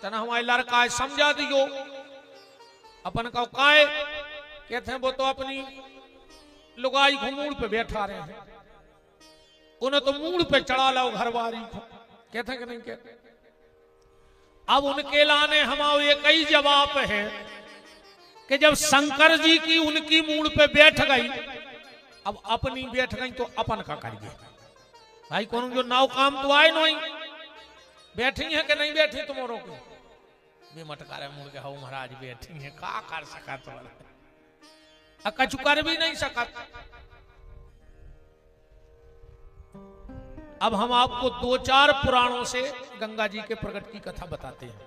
तना हमारे लड़का है समझा दियो। अपन का काय कहते हैं वो तो अपनी लुगाई को मूड पे बैठा रहे हैं, उन्हें तो मूड पे चढ़ा लो घरवारी को, कहते हैं कि नहीं कहते। अब उनके लाने हमारे एक ही जवाब है कि जब शंकर जी की उनकी मूड पे बैठ गई, अब अपनी बैठ गई तो अपन का करिए भाई। कौन जो नाव काम तो आए नहीं, बैठी है कि नहीं बैठी तुम्हारों को भी मटकारे मुड़ के हो महाराज बैठी है, का कर सका तो कछु कर भी नहीं सका। अब हम आपको 2-4 पुराणों से गंगा जी के प्रकट की कथा बताते हैं।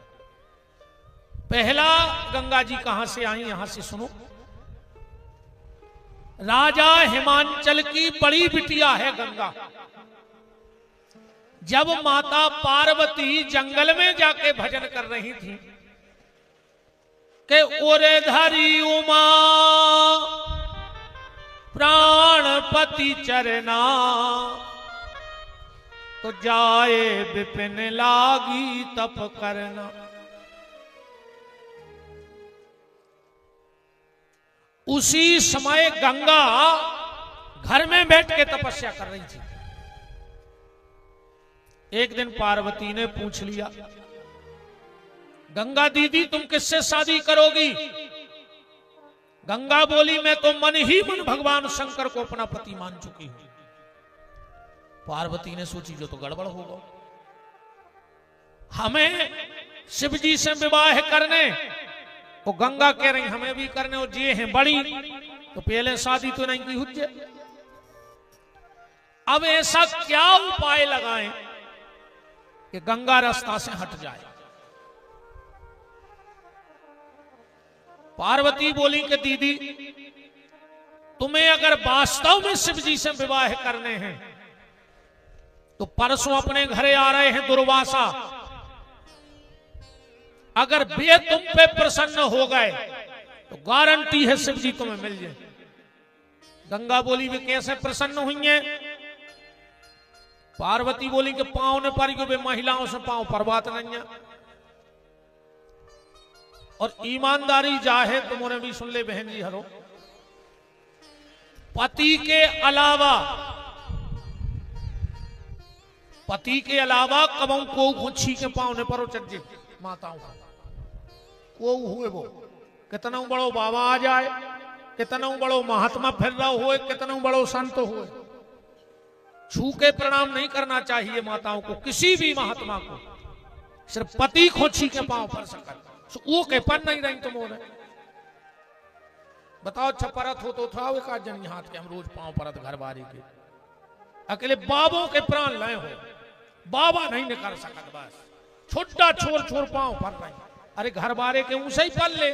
पहला, गंगा जी कहां से आई यहां से सुनो। राजा हिमांचल की बड़ी बिटिया है गंगा। जब माता पार्वती जंगल में जाके भजन कर रही थी कि ओरे धरी उमा प्राणपति चरना, तो जाए विपिन लागी तप करना। उसी समय गंगा घर में बैठ के तपस्या कर रही थी। एक दिन पार्वती ने पूछ लिया, गंगा दीदी तुम किससे शादी करोगी? गंगा बोली मैं तो मन ही मन भगवान शंकर को अपना पति मान चुकी हूं। पार्वती ने सोची जो तो गड़बड़ होगा, हमें शिव जी से विवाह करने, वो गंगा कह रही हमें भी करने, और जे हैं बड़ी तो पहले शादी तो नहीं की हुज्जे। अब ऐसा क्या उपाय लगाएं कि गंगा रास्ता से हट जाए? पार्वती बोली कि दीदी तुम्हें अगर वास्तव में शिव जी से विवाह करने हैं तो परसों अपने घरे आ रहे हैं दुर्वासा, अगर वे तुम पे प्रसन्न हो गए तो गारंटी है शिव जी तुम्हें मिल जाए। गंगा बोली वे कैसे प्रसन्न हुई हैं? पार्वती बोली कि पांव ने पर वे महिलाओं से पांव पर बात नहीं है, और ईमानदारी जाहे तुमने भी सुन ले बहन जी हरो, पति के अलावा कबों को खुशी के पाँव ने परो चज्जे माताओं को हुए वो कितना बड़ो बाबा आ जाए, कितना बड़ो महात्मा फिर रहा हो, कितना बड़ो संत हो, छू के प्रणाम नहीं करना चाहिए माताओं को, किसी भी महात्मा को। सिर्फ पति खोची के पाँव पर सकल वो के पर नहीं रही तुम बताओ। अच्छा परत हो तो था एक जन हाथ के हम रोज पांव परत घर बारी के, अकेले बाबों के प्राण लय हो, बाबा नहीं कर सकत, बस छोटा छोर छोर पांव पर नहीं। अरे घर बारे के ऊंसे ही पल ले,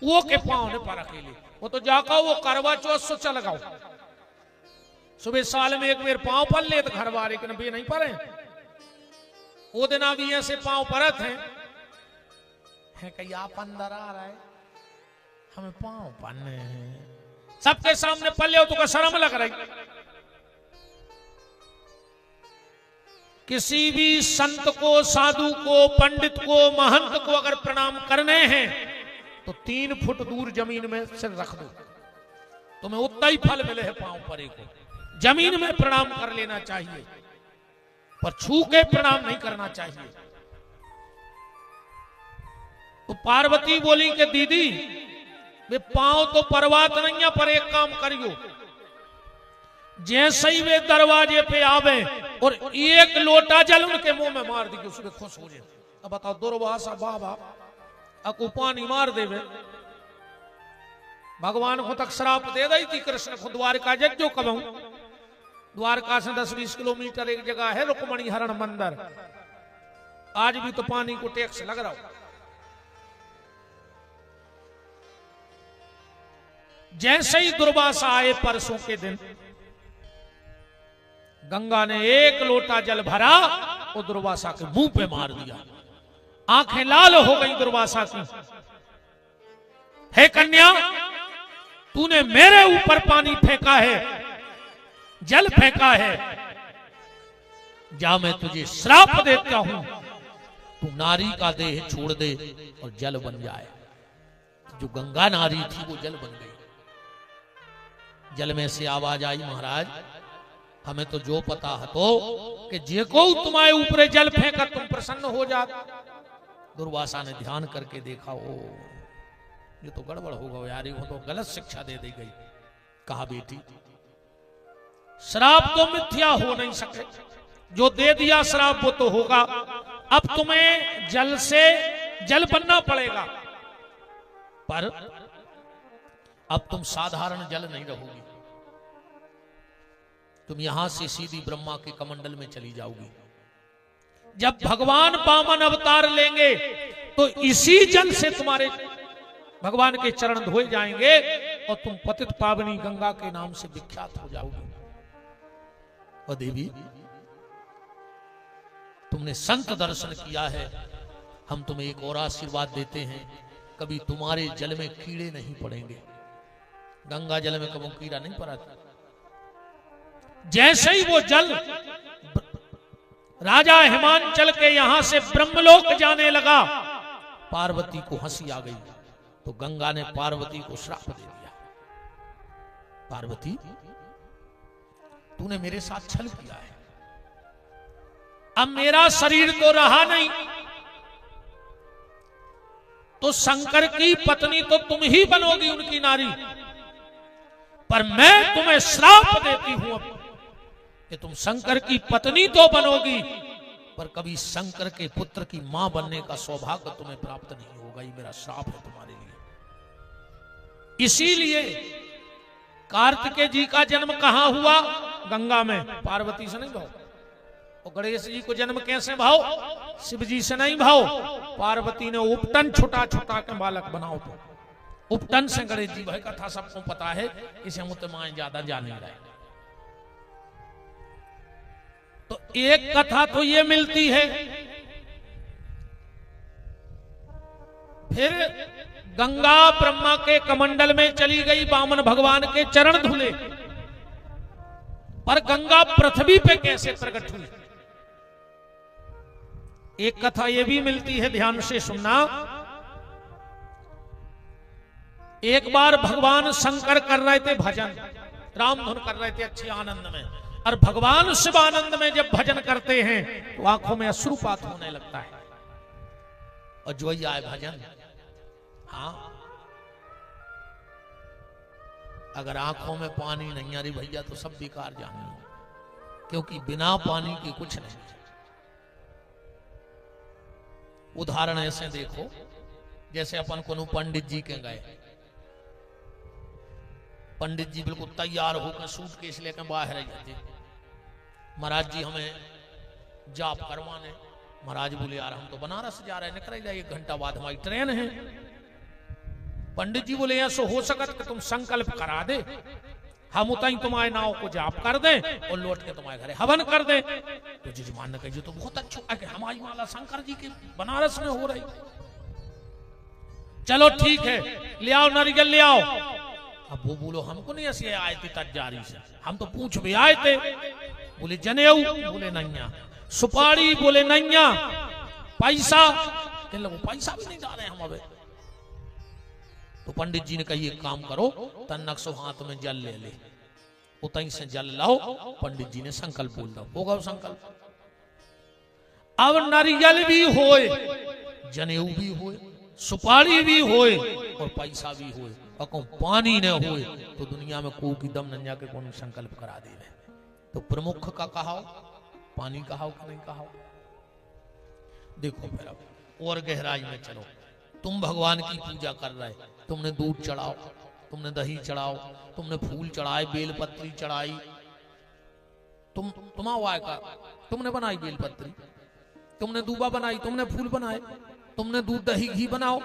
वो के पांव ने पर अकेले, वो तो जाका वो करवा चौथ सोचा लगाओ, सुबह साल में एक बार पांव पल ले तो घर बारे के नबी नहीं पड़े। वो दिन अभी ऐसे पांव परत हैं कहीं आप अंदर आ रहा है, हमें पांव पन्ने हैं, सबके सामने पल्ले हो तो का शर्म लग रही। किसी भी संत को, साधु को, पंडित को, महंत को अगर प्रणाम करने हैं तो 3 फुट दूर जमीन में सिर रख दो, तुम्हें उतना ही फल मिले है। पांव परे को जमीन में प्रणाम कर लेना चाहिए, पर छू के प्रणाम नहीं करना चाहिए। तो पार्वती बोली कि दीदी वे पांव तो परवात नहीं है, पर एक काम करियो, जैसे ही वे दरवाजे पे आवे और एक लोटा जल उनके मुंह में मार दी, उसमें खुश हो जाए। अब बताओ दुर्वासा बाबा अकु पानी मार देवे, भगवान को तक श्राप दे गई थी कृष्ण को। द्वारका जग जो कबू द्वारका से 10-20 किलोमीटर एक जगह है रुक्मणी हरण मंदिर, आज भी तो पानी को टैक्स लग रहा हो। जैसे ही दुर्वासा आए परसों के दिन, गंगा ने एक लोटा जल भरा और दुर्वासा के मुंह पे मार दिया। आंखें लाल हो गई दुर्वासा की। हे कन्या, तूने मेरे ऊपर पानी फेंका है, जल फेंका है, जा मैं तुझे श्राप देता हूं, तू नारी का देह छोड़ दे और जल बन जाए। जो गंगा नारी थी वो जल बन गई। जल में से आवाज आई, महाराज हमें तो जो पता है तो कि जे को तुम्हारे ऊपर जल फेंका तुम प्रसन्न हो जाते। दुर्वासा ने ध्यान करके देखा, ओ ये तो गड़बड़ होगा यार, वो तो गलत शिक्षा दे दी गई। कहा बेटी श्राप तो मिथ्या हो नहीं सके, जो दे दिया श्राप वो तो होगा। अब तुम्हें जल से जल बनना पड़ेगा, पर अब तुम साधारण जल नहीं रहोगी, तुम यहां से सीधी ब्रह्मा के कमंडल में चली जाओगी। जब भगवान वामन अवतार लेंगे तो इसी जल से तुम्हारे भगवान के चरण धोए जाएंगे और तुम पतित पावनी गंगा के नाम से विख्यात हो जाओगे। और देवी तुमने संत दर्शन किया है, हम तुम्हें एक और आशीर्वाद देते हैं, कभी तुम्हारे जल में कीड़े नहीं पड़ेंगे। गंगा जल में कभी कीड़ा नहीं पड़ा था। जैसे ही वो जल राजा हिमांचल के यहां से ब्रह्मलोक जाने लगा, पार्वती को हंसी आ गई, तो गंगा ने पार्वती को श्राप दे दिया। पार्वती तूने मेरे साथ छल किया है, अब मेरा शरीर तो रहा नहीं, तो शंकर की पत्नी तो तुम ही बनोगी, उनकी नारी। पर मैं तुम्हें श्राप देती हूं कि तुम शंकर की पत्नी तो बनोगी, पर कभी शंकर के पुत्र की मां बनने का सौभाग्य तुम्हें प्राप्त नहीं होगा। ये मेरा श्राप है तुम्हारे लिए। इसीलिए कार्तिकेय जी का जन्म कहां हुआ? गंगा में, पार्वती से नहीं भाव। और गणेश जी को जन्म कैसे भाव? शिव जी से नहीं भाव। पार्वती ने उपटन छुटा छुटा के बालक बनाओ, तो उपटन से गणेश जी भाई कथा सबको पता है, इसे मुतमाएं ज्यादा जाने रहे। तो एक कथा तो ये मिलती है। फिर गंगा ब्रह्मा के कमंडल में चली गई, वामन भगवान के चरण धुले, पर गंगा पृथ्वी पे कैसे प्रकट हुई? एक कथा ये भी मिलती है, ध्यान से सुनना। एक बार भगवान शंकर कर रहे थे भजन, राम धुन कर रहे थे अच्छे आनंद में, और भगवान शिव आनंद में जब भजन करते हैं तो आंखों में अश्रुपात होने लगता है। और जो ही आए भजन, हाँ अगर आंखों में पानी नहीं आ रही भैया तो सब बेकार जानिए, क्योंकि बिना पानी के कुछ नहीं। उदाहरण ऐसे देखो, जैसे अपन को पंडित जी के गए, पंडित जी बिल्कुल तैयार होकर सूटकेस लेकर बाहर जाते, महाराज जी हमें जाप करवाने। महाराज बोले यार हम तो बनारस जा रहे हैं, निकल जाए, 1 घंटा बाद हमारी ट्रेन है। पंडित जी बोले ऐसा हो सकता कि तुम संकल्प करा दे, हम उतई तुम्हारे नाव को जाप कर दें और लौट के तुम्हारे घरे हवन कर दें। तो जजमान ने कही तो बहुत अच्छा है कि हमारी माला शंकर जी के बनारस में हो रही, चलो ठीक है ले आओ नारियल ले आओ। अब वो बोलो हमको नहीं ऐसे आए थे तजारी से, हम तो पूछ भी आए थे। बोले जनेऊ, बोले नैया, सुपारी, बोले नैया, पैसा, पैसा भी नहीं डाले हम अबे। तो पंडित जी ने कही एक काम करो, तन्नक सो हाथ में जल ले ले, उतई से जल लाओ। पंडित जी ने संकल्प बोल दो, होगा संकल्प। अब नारियल भी होए, जनेऊ भी होए, सुपारी भी होए और पैसा भी होए, और पानी न होए तो दुनिया में को की दम नंजा के कौन संकल्प करा दे। तो प्रमुख का कहाओ, पानी कहाओ कि नहीं कहाओ। देखो फिर अब और गहराई में चलो, तुम भगवान की पूजा कर रहे, तुमने दूध चढ़ाओ, तुमने दही चढ़ाओ, तुमने फूल चढ़ाए, बेलपत्री चढ़ाई, तुमने बनाई बेलपत्री, तुमने दूबा बनाई, तुमने फूल बनाए, तुमने दूध दही घी बनाओ,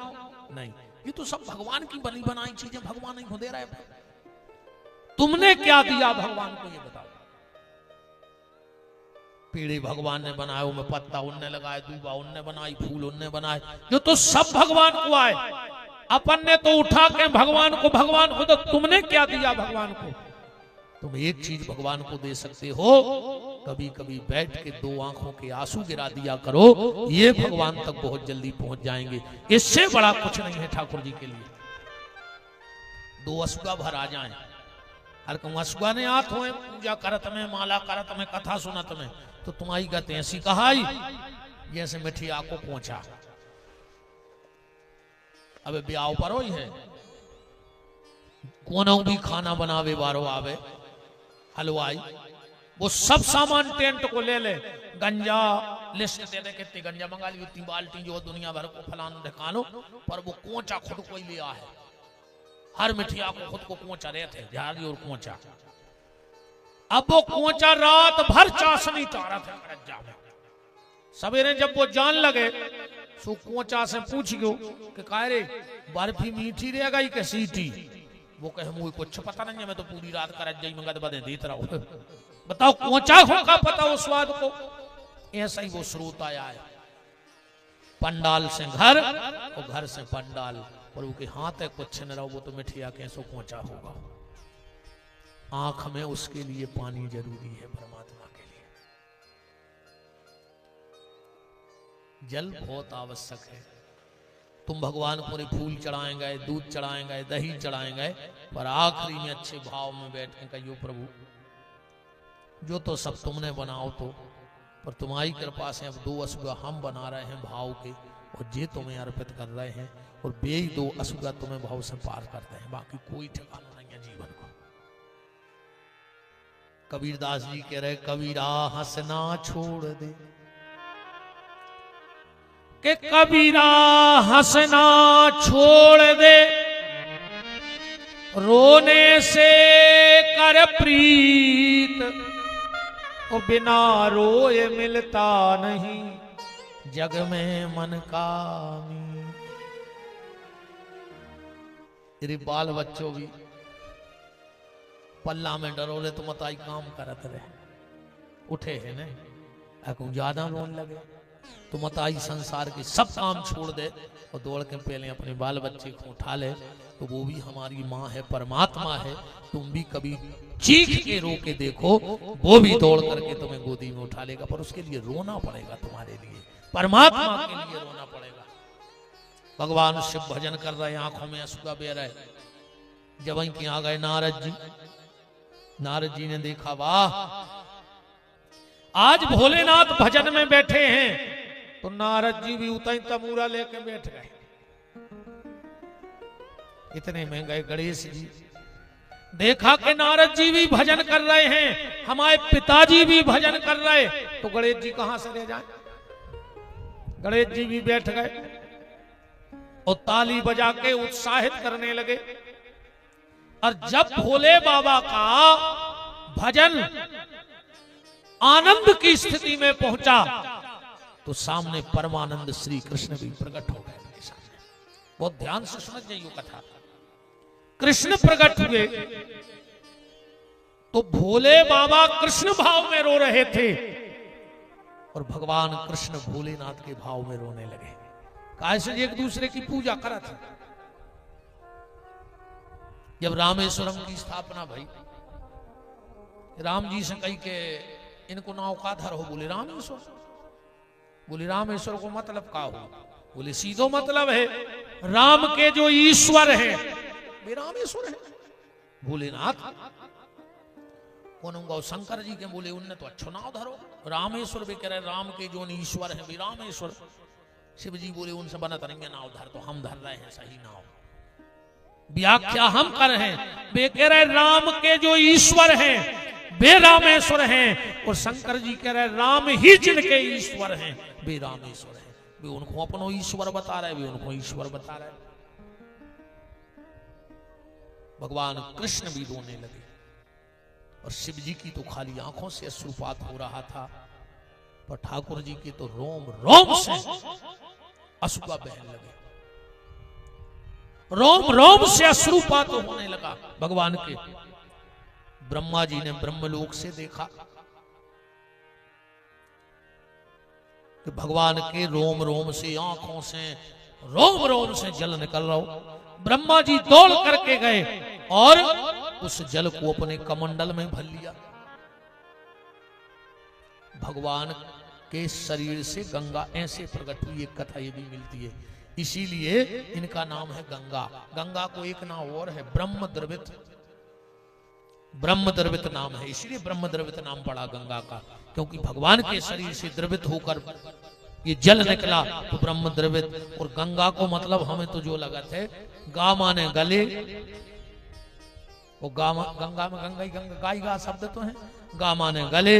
नहीं, ये तो सब भगवान की बनी बनाई चीजें भगवान नहीं दे रहा है। तुमने क्या दिया भगवान को ये बताओ। पेड़े भगवान ने बनाए, उनमें पत्ता उनने लगाए, दूबा उनने बनाई, फूल उनने बनाए, जो तो सब भगवान को आए। अपन ने तो उठा के भगवान को, तो तुमने क्या दिया भगवान को? तुम एक चीज भगवान को दे सकते हो, कभी कभी बैठ के 2 आंखों के आंसू गिरा दिया करो, ये भगवान तक बहुत जल्दी पहुंच जाएंगे। इससे बड़ा कुछ नहीं है ठाकुर जी के लिए। 2 असुगा भर आ जाए, हर कहूँ असुगा ने आत हो पूजा करत में, माला करत में, कथा सुनत में, तो तुम्हारी गत ऐसी कहाई जैसे मिठिया को पहुंचा। अबे ब्याह पर ही है, कोनो भी खाना बनावे बारो आवे, हलवाई वो सब सामान टेंट को ले ले, गंजा लिस्ट दे दे, कितनी गंजा मंगा ली, उतनी बाल्टी जो दुनिया भर को फलाना दिखानो, पर वो कोचा खुद को ही लिया है। हर मिठिया को खुद को कोचा रहते, झाड़ी और कोचा। अब वो कोचा रात भर चाशनी तारा था रज्जा में। सवेरे जब वो जान लगे, सो कोचा से पूछ गयो कि काहे रे बर्फी मीठी रह गई के सीटी? वो कहे मुझे कुछ पता नहीं है, मैं तो पूरी रात का रज्जा ही मंगा बदे देता रहा। बताओ कोचा हो का पता वो स्वाद को? ऐसा ही वो स्रोत आया है, पंडाल से घर और घर से पंडाल, और वो के हाथ है कुछ न रहो, वो तो मिठिया कैसो कोचा होगा। आंख में उसके लिए पानी जरूरी है, परमात्मा के लिए जल बहुत आवश्यक है। तुम भगवान को फूल चढ़ाएंगे, दूध चढ़ाएंगे, दही चढ़ाएंगे, पर आखिरी में अच्छे भाव में बैठ के कहियो प्रभु जो तो सब तुमने बनाओ, तो पर तुम्हारी कृपा से अब 2 असुगा हम बना रहे हैं भाव के, और जे तुम्हें अर्पित कर रहे हैं, और बे 2 असुगा तुम्हें भाव से पार करते हैं। बाकी कोई ठिकाना नहीं है जीवन को। कबीरदास जी कह रहे, कबीरा हंसना छोड़ दे, कि कबीरा हंसना छोड़ दे, रोने से कर प्रीत, और बिना रोए मिलता नहीं जग में मन का मीत। तेरे बाल बच्चों भी पल्ला में डरोले तो मताई काम करत रहे, उठे है न अको ज्यादा रोन लगे तो मताई संसार के सब काम छोड़ दे और दौड़ के पहले अपने बाल बच्चे को उठा ले, तो वो भी हमारी माँ है, परमात्मा है। तुम भी कभी चीख के रो के देखो, वो भी दौड़ करके तुम्हें गोदी में उठा लेगा, पर उसके लिए रोना पड़ेगा, तुम्हारे लिए, परमात्मा के लिए रोना पड़ेगा। भगवान शिव भजन कर रहे, आंखों में आंसू बह रहे, जब वहीं आ गए नारद जी। नारद जी ने देखा, वाह आज भोलेनाथ भजन में बैठे हैं, तो नारद जी भी उतई तमूरा लेके बैठ गए। इतने में गए गणेश जी, देखा कि नारद जी भी भजन कर रहे हैं, हमारे पिताजी भी भजन कर रहे, तो गणेश जी कहां से ले जाए? गणेश जी भी बैठ गए और ताली बजा के उत्साहित करने लगे। और जब भोले बाबा का भजन आनंद की स्थिति में पहुंचा, तो सामने परमानंद श्री कृष्ण भी प्रकट हो गए उनके सामने। बहुत ध्यान से समझ जाइए कथा। कृष्ण प्रकट हुए तो भोले बाबा कृष्ण भाव में रो रहे थे, और भगवान कृष्ण भोलेनाथ के भाव में रोने लगे। कैसे एक दूसरे की पूजा करा था। जब रामेश्वरम की स्थापना भई, राम जी से कही के इनको नाव का धर हो, बोले रामेश्वर। बोले रामेश्वर को मतलब का हो? बोले सीधो मतलब है राम के जो ईश्वर है वे रामेश्वर है, भोलेनाथ। कौन शंकर जी के बोले उनने तो अच्छो नाव धरो, रामेश्वर भी कह रहे राम के जो ईश्वर है वे रामेश्वर। शिव जी बोले उनसे बनत नहीं है नाव धर, तो हम धर रहे हैं सही नाव, व्याख्या हम कर रहे हैं। वे कह रहे राम के जो ईश्वर हैं वे रामेश्वर हैं, और शंकर जी कह रहे राम ही जिनके ईश्वर हैं वे रामेश्वर हैं। वे उनको अपनो ईश्वर बता रहे, वे उनको ईश्वर बता रहे। भगवान कृष्ण भी रोने लगे, और शिव जी की तो खाली आंखों से अश्रुपात हो रहा था, पर ठाकुर जी के तो रोम रोम से अश्रुआ बहने लगे, रोम रोम से अश्रुपात होने लगा भगवान के। ब्रह्मा जी ने ब्रह्मलोक से देखा कि भगवान के रोम रोम से, आंखों से रोम रोम से जल निकल रहा हो। ब्रह्मा जी दौड़ करके गए और उस जल को अपने कमंडल में भर लिया। भगवान के शरीर से गंगा ऐसे प्रकट हुई, एक कथा ये भी मिलती है, इसीलिए इनका नाम है गंगा। गंगा को एक नाम और है ब्रह्मद्रवित, ब्रह्मद्रवित नाम है, इसलिए ब्रह्मद्रवित नाम पड़ा गंगा का, क्योंकि भगवान के शरीर से द्रवित होकर ये जल निकला तो ब्रह्मद्रवित। और गंगा को मतलब हमें तो जो लगा थे, गा माने गले, वो गंगा में गंगा ही गंगा, गाय गा शब्द तो है, गा माने गले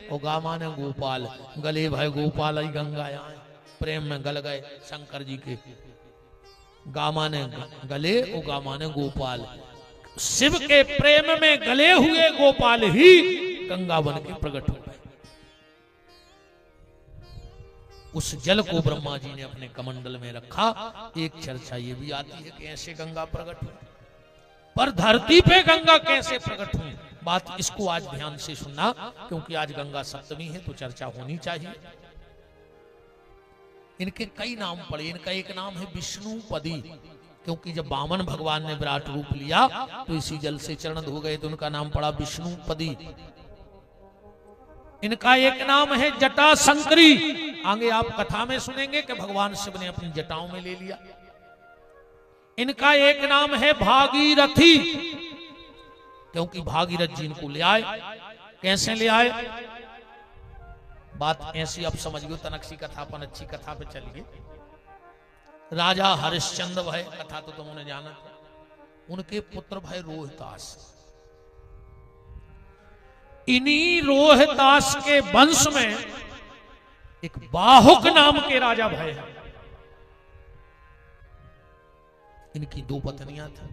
और गा माने गोपाल, गले भाई गोपाल ही गंगा आए, प्रेम में गल गए शंकर जी के। गा माने गले और गा माने गोपाल, शिव के प्रेम में गले हुए गोपाल ही गंगा बन के प्रकट हो गए। उस जल को ब्रह्मा जी ने अपने कमंडल में रखा। एक चर्चा ये भी आती है कि ऐसे गंगा प्रकट हुई, पर धरती पे गंगा कैसे प्रकट हुई, बात इसको आज ध्यान से सुनना, क्योंकि आज गंगा सप्तमी है तो चर्चा होनी चाहिए। इनके कई नाम पड़े, इनका एक नाम है विष्णुपदी, क्योंकि जब वामन भगवान ने विराट रूप लिया तो इसी जल से चरण धो गए, तो उनका नाम पड़ा विष्णुपदी। इनका एक नाम है जटा शंकरी, आगे आप कथा में सुनेंगे कि भगवान शिव ने अपनी जटाओं में ले लिया। इनका एक नाम है भागीरथी, क्योंकि भागीरथ जी इनको ले आए। कैसे ले आए, बात ऐसी आप समझिए, तनक सी कथा, अपन अच्छी कथा पे चलिए। राजा हरिश्चंद्र भय, कथा तो तुमने जाना, उनके पुत्र भाई रोहितास, इन्हीं रोहितास के वंश में एक बाहुक नाम के राजा भय है। इनकी दो पत्नियां थी,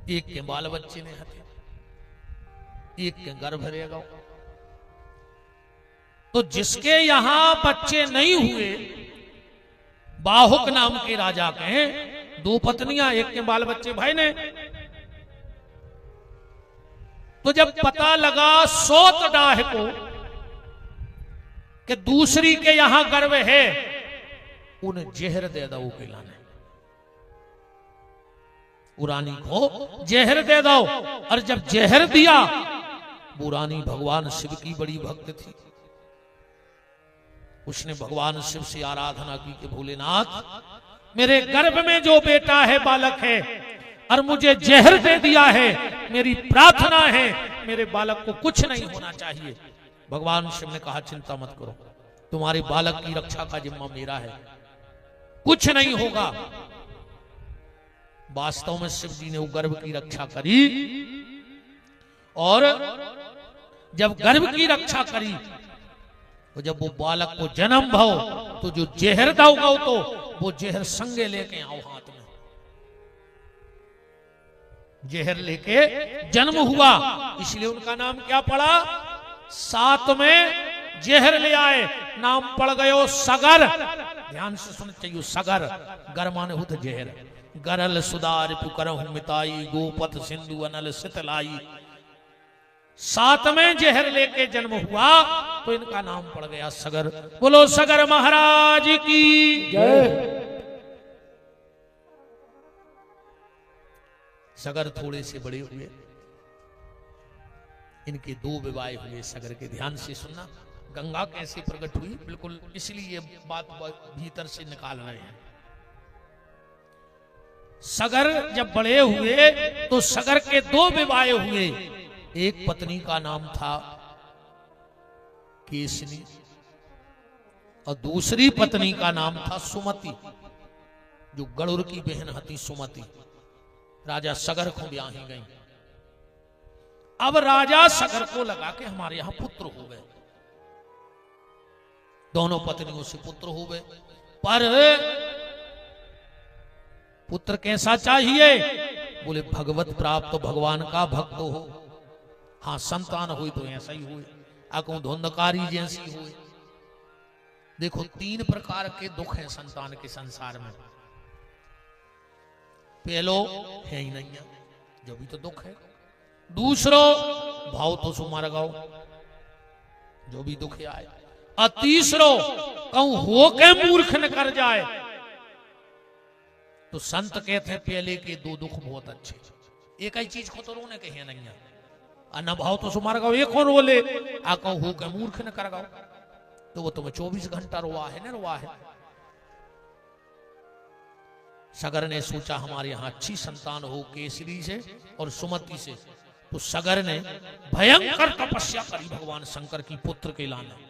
एक के बाल बच्चे ने हथे, एक के गर्भ रहेगा। तो जिसके यहां बच्चे नहीं हुए, बाहुक नाम के राजा के दो पत्नियां, एक के बाल बच्चे भाई ने। तो जब पता लगा सोत डाह को कि दूसरी के यहां गर्भ है, उन्हें जहर दे दो खिलाने, रानी को जहर दे दो। और जब जहर दिया, वो रानी भगवान शिव की बड़ी भक्त थी, उसने भगवान शिव से आराधना की कि भोलेनाथ, मेरे गर्भ में जो बेटा है, बालक है, और मुझे जहर दे दिया है, मेरी प्रार्थना है मेरे बालक को कुछ नहीं होना चाहिए। भगवान शिव ने कहा चिंता मत करो, तुम्हारे बालक की रक्षा का जिम्मा मेरा है, कुछ नहीं होगा। वास्तव में शिव जी ने वो गर्भ की रक्षा करी, और जब गर्भ की रक्षा करी तो जब वो बालक को जन्म भाव, तो जो जहर दोगा तो वो जहर संगे लेके आओ हाथ में। जहर लेके जन्म हुआ, इसलिए उनका नाम क्या पड़ा, साथ में जहर ले आए, नाम पड़ गयो सगर। ध्यान से सुन चाहिए, सगर, गर माने हुत जहर, गरल सुदार पुकरहु मिताई, गोपत सिंधु अनल सितलाई। साथ में जहर लेके जन्म हुआ, तो इनका नाम पड़ गया सगर। बोलो सगर महाराज की जय। सगर थोड़े से बड़े हुए, इनके दो विवाह हुए सगर के। ध्यान से सुनना, गंगा कैसे प्रकट हुई, बिल्कुल इसलिए ये बात भीतर से निकाल रहे हैं। सगर जब बड़े हुए तो सगर के दो विवाह हुए। एक पत्नी का नाम था केसनी, और दूसरी पत्नी का नाम था सुमति, जो गरुड़ की बहन हती सुमति। राजा सगर को ब्याही गई। अब राजा सगर को लगा कि हमारे यहां पुत्र हो गए, दोनों पत्नियों से पुत्र हो गए, पर पुत्र कैसा चाहिए, बोले भगवत प्राप्त, भगवान का भक्त हो। हाँ, संतान हुई तो ऐसा ही हुए, अको धुंधकारी जैसी हुए। देखो, तीन प्रकार के दुख हैं संतान के संसार में। पहलो है ही नहीं है, जो भी तो दुख है। दूसरो भाव तो सुमार गाओ, जो भी दुख आए। और तीसरो कहूं हो के मूर्ख न कर जाए। तो संत कहते हैं पहले के दो दुख बहुत अच्छे, एक ही चीज को तो रोने के हैं नहीं है। न भाव तो सुमार गाओ एक और बोले आ कहो हो के मूर्ख न कर गाओ, तो वो तुम्हें 24 घंटा रोआ है न रोआ है। सगर ने सोचा हमारे यहां अच्छी संतान हो केसरी से और सुमति से, तो सगर ने भयंकर तपस्या करी भगवान शंकर की पुत्र के लाने।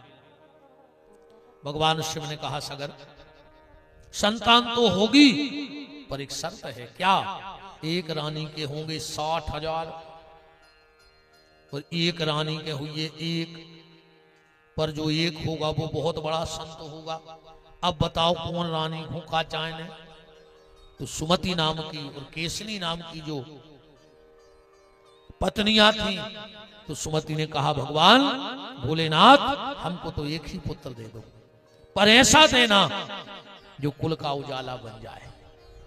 भगवान शिव ने कहा सगर संतान तो होगी पर एक शर्त है। क्या? एक रानी के होंगे 60,000 और एक रानी के हुए एक, पर जो एक होगा वो बहुत बड़ा संत होगा। अब बताओ कौन रानी हो का चाहने? तो सुमति नाम की और केसनी नाम की जो पत्नियां थी, तो सुमति ने कहा भगवान भोलेनाथ हमको तो एक ही पुत्र दे दो, पर ऐसा देना जो कुल का उजाला बन जाए,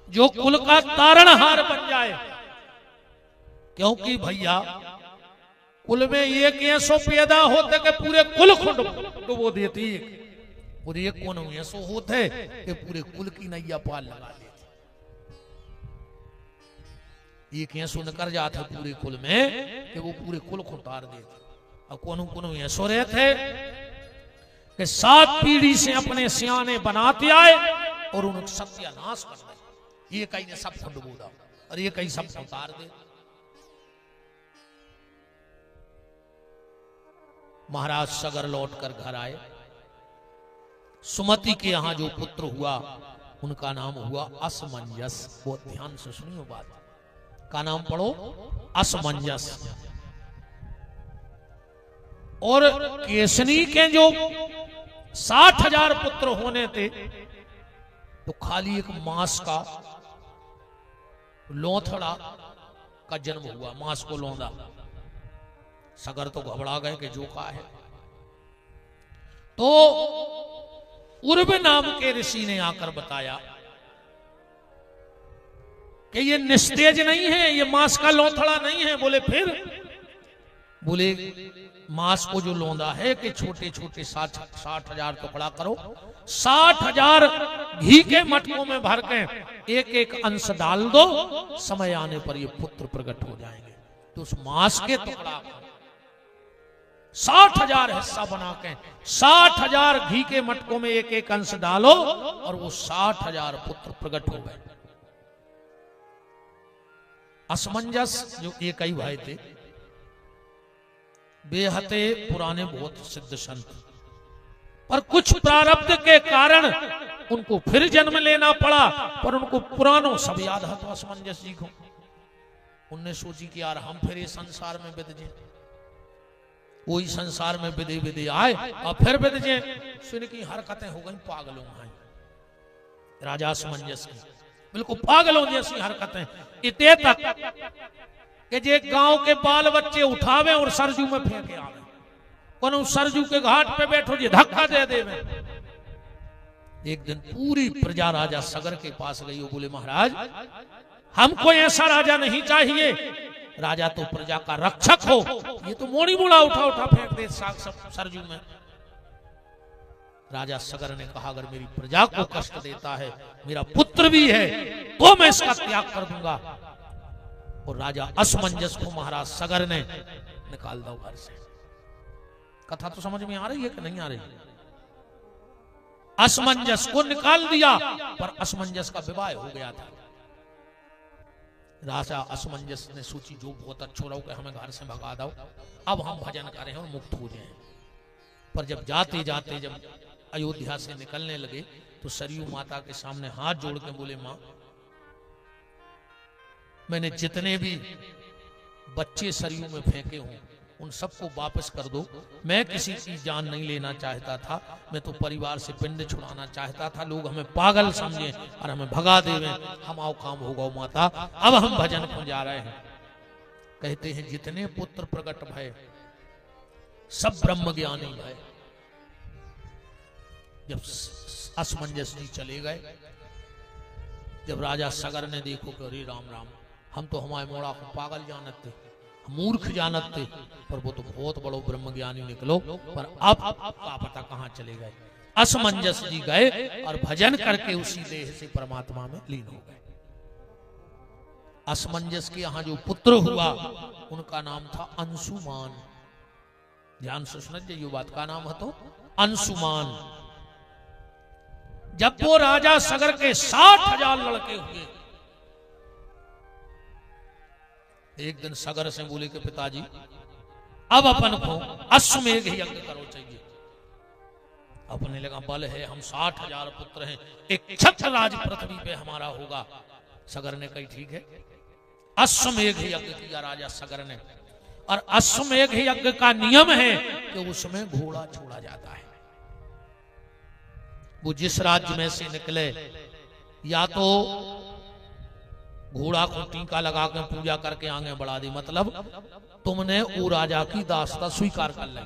जो कुल का तारणहार बन जाए। क्योंकि भैया कुल में एक ऐसो पैदा होते कि पूरे कुल डुबो देती, और एक कौन ऐसो होते कि पूरे कुल की नैया पार लगा देती। एक ऐसो निकल जाते पूरे कुल में कि वो पूरे कुल को उतार देते। और कोनो ऐसो रहते कि 7 पीढ़ी से अपने सियाने बनाते आए और उनको सत्यानाश कर दे। ये कहीं ने सब को डुबोदा और ये कहीं सब उतार दे। महाराज सगर लौट कर घर आए। सुमति के यहां जो पुत्र हुआ उनका नाम हुआ असमंजस। बहुत ध्यान से सुनियो बात का नाम पढ़ो, असमंजस। और केसनी के जो 60,000 पुत्र होने थे, तो खाली एक मांस का लोथड़ा का जन्म हुआ, मांस को लौंदा। सगर तो घबरा गए कि जो का है। तो उर्व नाम के ऋषि ने आकर बताया कि ये निस्तेज नहीं है, ये मांस का लोथड़ा नहीं है। बोले फिर? बोले मांस को जो लौंदा है कि छोटे छोटे 60,000 टुकड़ा करो, 60,000 घी के मटकों में भर के एक एक अंश डाल दो, समय आने पर ये पुत्र प्रकट हो जाएंगे। तो उस मांस के टुकड़ा 60,000 हिस्सा बना के 60,000 घी के मटकों में एक एक अंश डालो और वो 60,000 पुत्र प्रकट हो गए। असमंजस जो एक ही भाई थे, बेहते पुराने बहुत सिद्ध संत, पर कुछ प्रारब्ध के कारण उनको फिर जन्म लेना पड़ा, पर उनको पुरानों सब याद है। तो असमंजस जी को उनने सोची कि यार हम फिर इस संसार में बिद जाए, वही संसार में बिदे बिदे आए और फिर बिद जाए। सुन की हरकतें हो गई पागलों हैं। राजा असमंजस की बिल्कुल पागलों जैसी हरकतें, इतने तक कि जे गांव के बाल बच्चे उठावे और सरजू में फेंके आवे, कोनो सरजू के घाट पे बैठो जी धक्का दे देवे। एक दिन पूरी प्रजा राजा सगर के पास गई। वो बोले महाराज हमको ऐसा राजा नहीं चाहिए, राजा तो प्रजा का रक्षक हो, ये तो मोड़ी मुड़ा उठा उठा फेंक दे सरजू में। राजा सगर ने कहा अगर मेरी प्रजा को कष्ट देता है, मेरा पुत्र भी है, तो मैं इसका त्याग कर दूंगा। और राजा असमंजस को महाराज सगर ने निकाल दो घर से। कथा तो समझ में आ रही है कि नहीं आ रही? असमंजस को निकाल दिया, पर असमंजस का विवाह हो गया था। राजा असमंजस ने सोची जो बहुत अच्छा रहो कि हमें घर से भगा दो, अब हम भजन करें और मुक्त हो जाएं। पर जब जाते जाते जब अयोध्या से निकलने लगे, तो सरयू माता के सामने हाथ जोड़ के बोले मां, मैंने जितने भी बच्चे सरयू में फेंके हों उन सबको वापस कर दो। मैं किसी की जान नहीं लेना चाहता था, मैं तो परिवार से पिंड छुड़ाना चाहता था। लोग हमें पागल समझे और हमें भगा देवे, हम आओ काम होगा माता, अब हम भजन को जा रहे हैं। कहते हैं जितने पुत्र प्रकट भय सब ब्रह्म ज्ञानी भय। जब असमंजस जी चले गए, जब राजा सगर ने देखो कि अरे राम राम, हम तो हमारे मोड़ा को पागल जानते, मूर्ख जानते, पर वो तो बहुत बड़ो ब्रह्म ज्ञानी निकलो। पर अब का पता कहां चले गए। असमंजस जी गए और भजन करके उसी देह से परमात्मा में लीन हो गए। असमंजस के यहां जो पुत्र हुआ उनका नाम था अंशुमान। ध्यान से सुन ये बात, का नाम है तो अंशुमान। जब वो राजा सगर के 60,000 लड़के हुए, एक दिन सगर से बोले कि पिताजी अब अपन को अश्वमेघ यज्ञ करो चाहिए। अपने लगा बल है, हम 60,000 पुत्र हैं, एक छत्र राज पृथ्वी पे हमारा होगा। सगर ने कही ठीक है। अश्वमेघ यज्ञ किया राजा सगर ने, और अश्वमेघ यज्ञ का नियम है कि उसमें घोड़ा छोड़ा जाता है। वो जिस राज्य में से निकले, या तो घोड़ा को टीका लगा के पूजा करके आगे बढ़ा दी, मतलब तुमने वो राजा की दासता स्वीकार कर ली।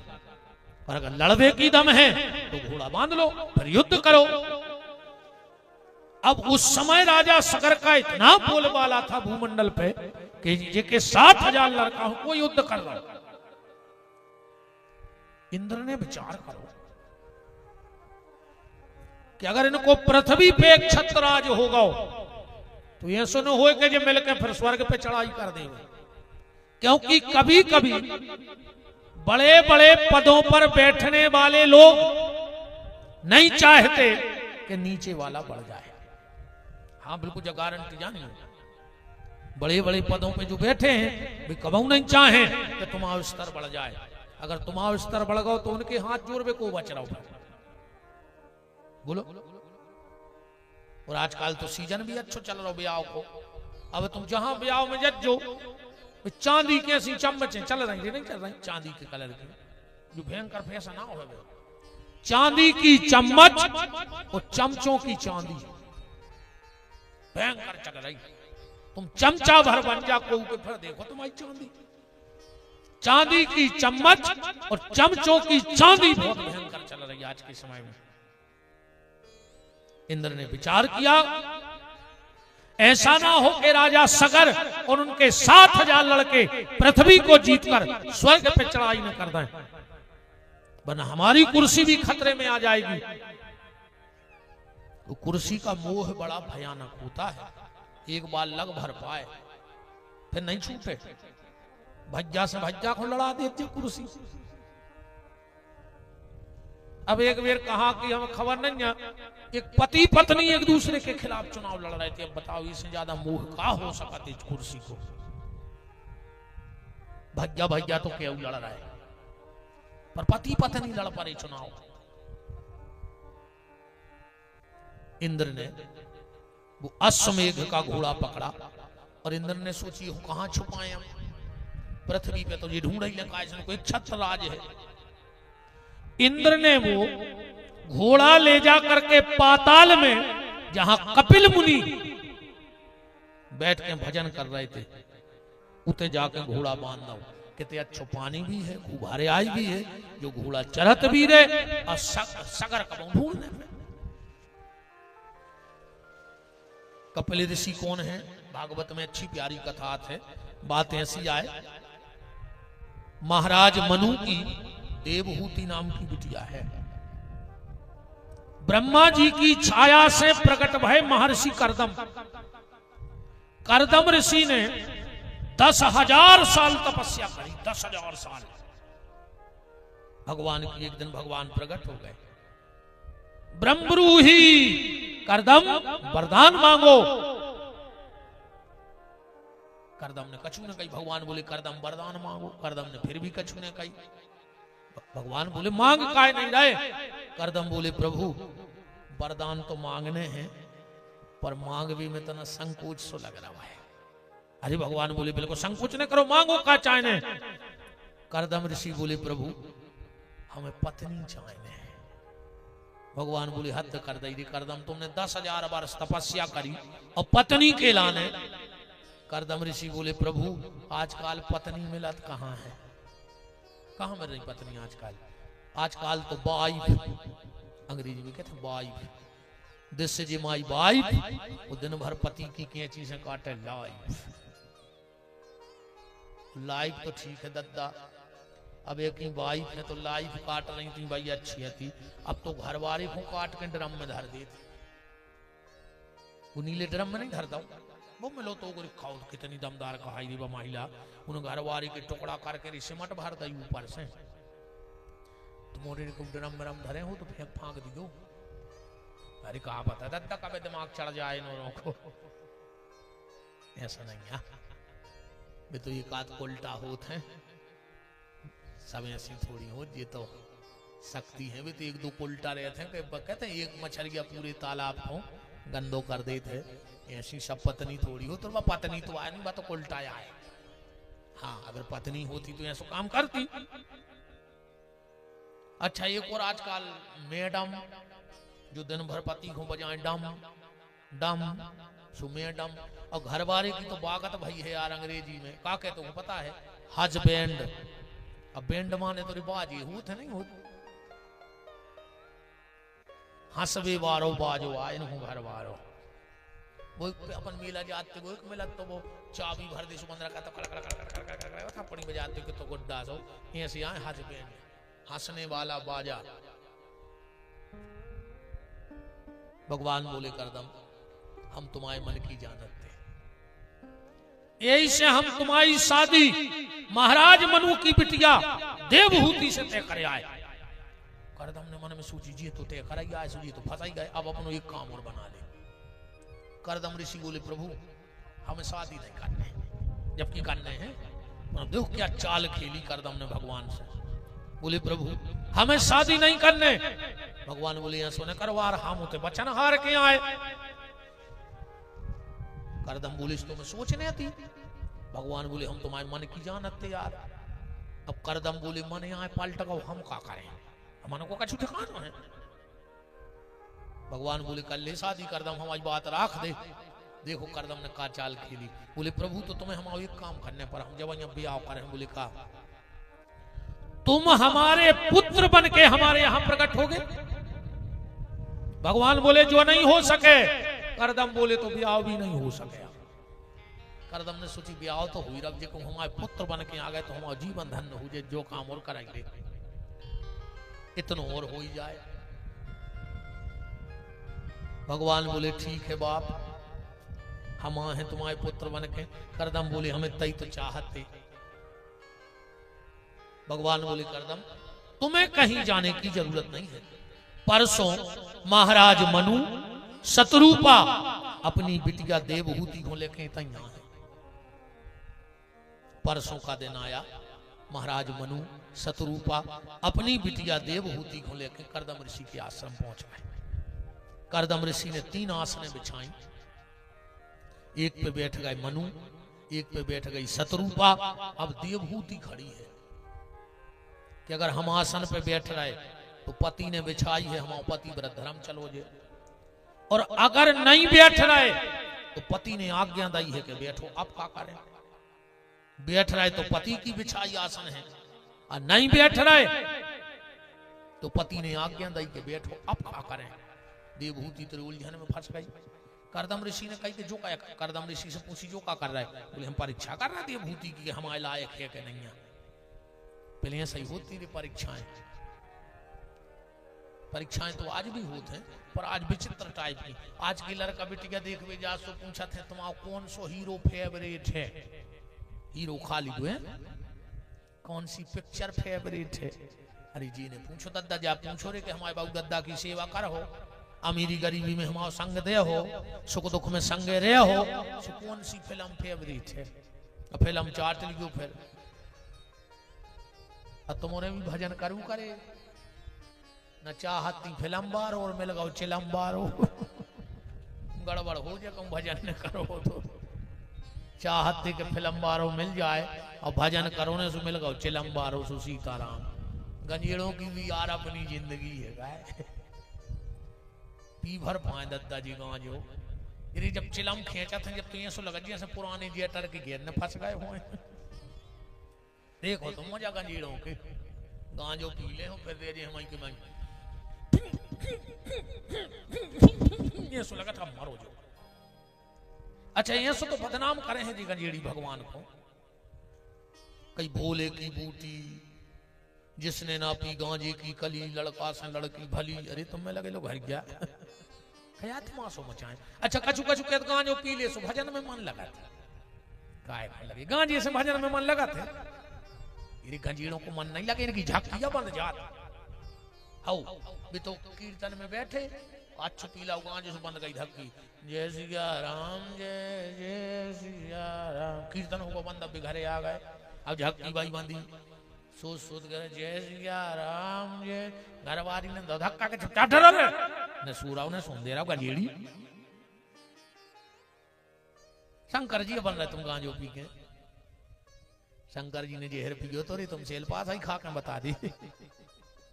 और अगर लड़वे की दम है तो घोड़ा बांध लो, फिर युद्ध करो। अब उस समय राजा सगर का इतना बोलबाला था भूमंडल पे कि जिनके 60,000 लड़का हो वो युद्ध कर रहा। इंद्र ने विचार करो कि अगर इनको पृथ्वी पे एक छत्रराज होगा तो ये सुनो हो कि जो मिलकर फिर स्वर्ग पे चढ़ाई कर देंगे। क्योंकि कभी कभी बड़े बड़े पदों पर बैठने वाले लोग नहीं चाहते कि नीचे वाला बढ़ जाए। हाँ बिल्कुल जो गारंटी जानिए, बड़े बड़े पदों पे जो बैठे हैं वे कभी नहीं चाहे कि तुम्हारा स्तर बढ़ जाए। अगर तुम्हारा स्तर बढ़ गया तो उनके हाथ जोड़ में को बच रहा हो। बोलो। और आजकल तो सीजन भी अच्छा चल रहा हो ब्याह को। अब तुम जहां ब्याह में जो चांदी के ऐसी चम्मच चल रही नहीं चल रही, चांदी के कलर की, जो भयंकर फैशन ना हो, चांदी की चम्मच और चमचों की चांदी भयंकर चल रही। तुम चमचा भर बन जा को फिर देखो तुम्हारी चांदी, चांदी की चम्मच और चमचों की चांदी बहुत भयंकर चल रही है आज के समय में। इंद्र ने विचार किया ऐसा ना हो कि राजा सगर और उनके 60,000 लड़के पृथ्वी को जीतकर स्वर्ग पे चढ़ाई न कर दें, वरना हमारी कुर्सी भी खतरे में आ जाएगी। तो कुर्सी का मोह बड़ा भयानक होता है, एक बार लग भर पाए फिर नहीं छूटे। भज्जा से भज्जा को लड़ा देती कुर्सी। अब एक बेर कहा कि हमें खबर नहीं है, एक पति पत्नी एक दूसरे के खिलाफ चुनाव लड़ रहे थे। अब बताओ इससे ज्यादा मोह का हो सका थी कुर्सी को। भज्जा भज्जा तो क्यों लड़ रहा है, पर पति पत्नी लड़ पड़े चुनाव। इंद्र ने वो अश्वमेघ का घोड़ा पकड़ा और इंद्र ने सोची हो कहां छुपाए हम, पृथ्वी पे तो ये ढूंढ ही लगा कोई छत्र राज है। इंद्र ने वो घोड़ा ले जा करके पाताल में, जहां कपिल मुनि बैठ के भजन कर रहे थे, उते जाके घोड़ा बांध दो। कितने अच्छो पानी भी है, खूब हरियाई भी है, जो घोड़ा चरत भी रहे और सगर कब ढूंढने में। कपिल ऋषि कौन है, भागवत में अच्छी प्यारी कथा है। बात ऐसी आए, महाराज मनु की देवहूति नाम की बिटिया है। ब्रह्मा जी की छाया से प्रकट भय महर्षि करदम। करदम ऋषि ने 10,000 साल तपस्या करी, 10,000 साल। भगवान की एक दिन भगवान प्रकट हो गए। ब्रह्मरूही करदम वरदान मांगो। करदम ने कछु ने कही, भगवान बोले करदम वरदान मांगो। करदम ने फिर भी कछु ने कही। भगवान बोले मांग काय नहीं रहे। करदम बोले प्रभु वरदान तो मांगने हैं, पर मांग भी में तना संकोच सो लग रहा है। अरे भगवान बोले बिल्कुल संकोच न करो, मांगो का चाहने। करदम ऋषि बोले प्रभु हमें पत्नी चाहने। भगवान बोले हद कर दी करदम, तुमने 10,000 वर्ष तपस्या करी और पत्नी के लाने। करदम ऋषि बोले प्रभु आजकल पत्नी मिलत कहाँ है, कहां मिल रही पत्नी आजकल। आजकल तो वाइफ, अंग्रेजी में कहते हैं wife. This is my wife. वो दिन भर पति की कैंची से काटे लाइफ। लाइफ तो ठीक है दद्दा, अब एक ही वाइफ है तो लाइफ काट रही थी भाई अच्छी थी। अब तो घर वाले को काट के ड्रम में धर देते। वो नीले ड्रम में नहीं धरता हूं, वो मिलो तो खाओ कितनी दमदार कहाई री महिला उन घर वारी के टुकड़ा करके सिमट भर दई ऊपर से तुम्हारे को ड्रम ब्रम धरे हो तो फेंक फांक दियो। अरे कहा पता दत्ता कभी दिमाग चढ़ जाए इन्होंने को, ऐसा नहीं है वे तो एक आध उल्टा होते हैं सब ऐसी थोड़ी हो, ये तो शक्ति है। वे तो एक दो उल्टा रहते हैं, कहते हैं एक मछलिया पूरे तालाब को गंदो कर देते, ऐसी सब पत्नी थोड़ी हो। तो वह पत्नी तो आया नहीं, वह तो उल्टा आया है। हाँ अगर पत्नी होती तो ऐसा काम करती। अच्छा एक और आजकल मैडम जो दिन भर पति को बजाए डम डम सो मैडम, और घर वाले की तो बागत भाई है यार अंग्रेजी में का कहते हो पता है, हस्बैंड। अब बैंड माने तो रिवाज ये होते नहीं होते, हंसवे वारो बाजो आए न घर वारो। वो अपन मेला जाते वो एक मिला तो वो चाबी भर दे सुमंदरा का तो कड़ थप्पड़ी बजाते कि तो गुड्डा सो ऐसे आए हस्बैंड, हंसने वाला बाजा। भगवान बोले करदम हम तुम्हारे मन की जानते, यही से हम तुम्हारी शादी महाराज मनु की बिटिया देवहूति से तय करे आए। करदम ने मन में सोची जी तो तय कर ही आए, सोची तो फंसा ही गए, अब अपनो एक काम और बना ले। करदम ऋषि बोले प्रभु हमें शादी नहीं करने, जबकि करने हैं। देखो क्या चाल खेली करदम ने भगवान से। बोले प्रभु हमें शादी नहीं करने। भगवान बोले यहाँ सोने करवार हम होते बचन हार के आए। करदम बोले तो मैं सोचने थी। भगवान बोले हम तुम्हारे मन की जानते यार। अब करदम बोले मन यहाँ पलट गो हम क्या करें, मन को कछु ठिकाना है। भगवान बोले कर ले शादी करदम हमारी बात राख दे। देखो करदम ने का चाल खेली। बोले प्रभु तो तुम्हें हमारे एक काम करने पर हम जब यहाँ ब्याह करें। बोले का तुम हमारे पुत्र बन के हमारे यहां प्रकट होगे। भगवान बोले जो नहीं हो सके। करदम बोले तो ब्याह भी नहीं हो सके। करदम ने सोची ब्याह तो हुई, रब जी को हमारे पुत्र बन के आ गए तो हमारा जीवन धन्य हो जाए, जो काम और करेंगे इतना और हो ही जाए। भगवान बोले ठीक है बाप हम हैं तुम्हारे पुत्र बन के। करदम बोले हमें तई तो चाहते। भगवान बोले करदम तुम्हें कहीं जाने की जरूरत नहीं है। परसों महाराज मनु शत्रुपा अपनी बिटिया देवहूति को लेके तैयार है। परसों का दिन आया, महाराज मनु शत्रुपा अपनी बिटिया देवहूति को लेकर करदम ऋषि के आश्रम पहुंच गए। करदम ऋषि ने 3 आसनें बिछाई। एक पे बैठ गए मनु, एक पे बैठ गई शत्रुपा। अब देवहूति खड़ी है कि अगर हम आसन पे बैठ रहे तो पति ने बिछाई है, हम पति व्रत धर्म चलो जे, और अगर नहीं बैठ रहे तो पति ने आज्ञा दी है कि बैठो। अब क्या करें? बैठ रहे तो पति की बिछाई आसन है, और नहीं बैठ रहे तो पति ने आज्ञा दी कि बैठो। अब क्या करें? देवहूति तो उलझन में फंस गई। करदम ऋषि ने कही कि जो क्या, करदम ऋषि से पूछी जो क्या कर रहा है। बोले हम परीक्षा कर रहे हैं देवहूति की हमारे लायक है कि नहीं है। पहले सही होती थी परीक्षाएं, परीक्षाएं तो आज भी होते हैं, पर आज विचित्र टाइप की। आज की लड़का बिटिया देखवे जा सो पूछा थे तुम्हारा कौन सो हीरो फेवरेट है। हीरो खाली हुए कौन सी पिक्चर फेवरेट है। अरे जी ने पूछो दद्दा जा पूछो रे कि हमारे बाबू दद्दा की सेवा कर हो, अमीरी गरीबी में हमारा संग दे हो, सुख दुख में संगे रहे हो, सो कौन सी फिल्म फेवरेट है। फिल्म चाट लियो फिर तुम्हारे भी भजन करू करे न चाहती फिल्म बार और मिल गो चिलम बार हो। गड़बड़ हो जाए कम भजन न करो तो चाहते कि फिल्म बारो मिल जाए और भजन करो ने सो मिल गो चिलम बारो सो सीताराम। गंजेड़ों की भी यार अपनी जिंदगी है गाय पी भर पाए दद्दा जी गांजो। ये जब चिलम खींचा था जब तो ये सो लगा जैसे पुराने थिएटर के घेर में फंस गए हुए। देखो तो मजा गंजीड़ों के गांजो पी ले हो फिर दे हमारी के भाई ये सो लगा था मरो जो। अच्छा ये सो तो बदनाम करे हैं जी गंजेड़ी भगवान को। कई भोले की बूटी जिसने ना पी गांजे की कली, लड़का से लड़की भली। अरे तुम में लगे लोग हर गया हयात मासो मचाए। अच्छा कछु कछु के गांजो पी ले सो भजन में मन लगा था, काय लगे गांजे से भजन में मन लगा था। ये गंजीड़ों को मन नहीं लगे, इनकी झाकियां बंद जात आओ भी तो कीर्तन में बैठे अच्छ पीला गांजे से बंद गई धक्की, जय सिया राम जय जय सिया राम, कीर्तन होगा बंद, अब घरे आ गए। अब झाकी बाई बंदी सोच सोच गए जय सिया राम जय, घरवारी ने धक्का के चुपचाप डर ने सूराव ने सुन दे रहा गंजेड़ी। शंकर जी बन रहे तुम गांजो पी के, शंकर जी ने जहर पियो तो रे तुम सेल पास ही खा के बता दी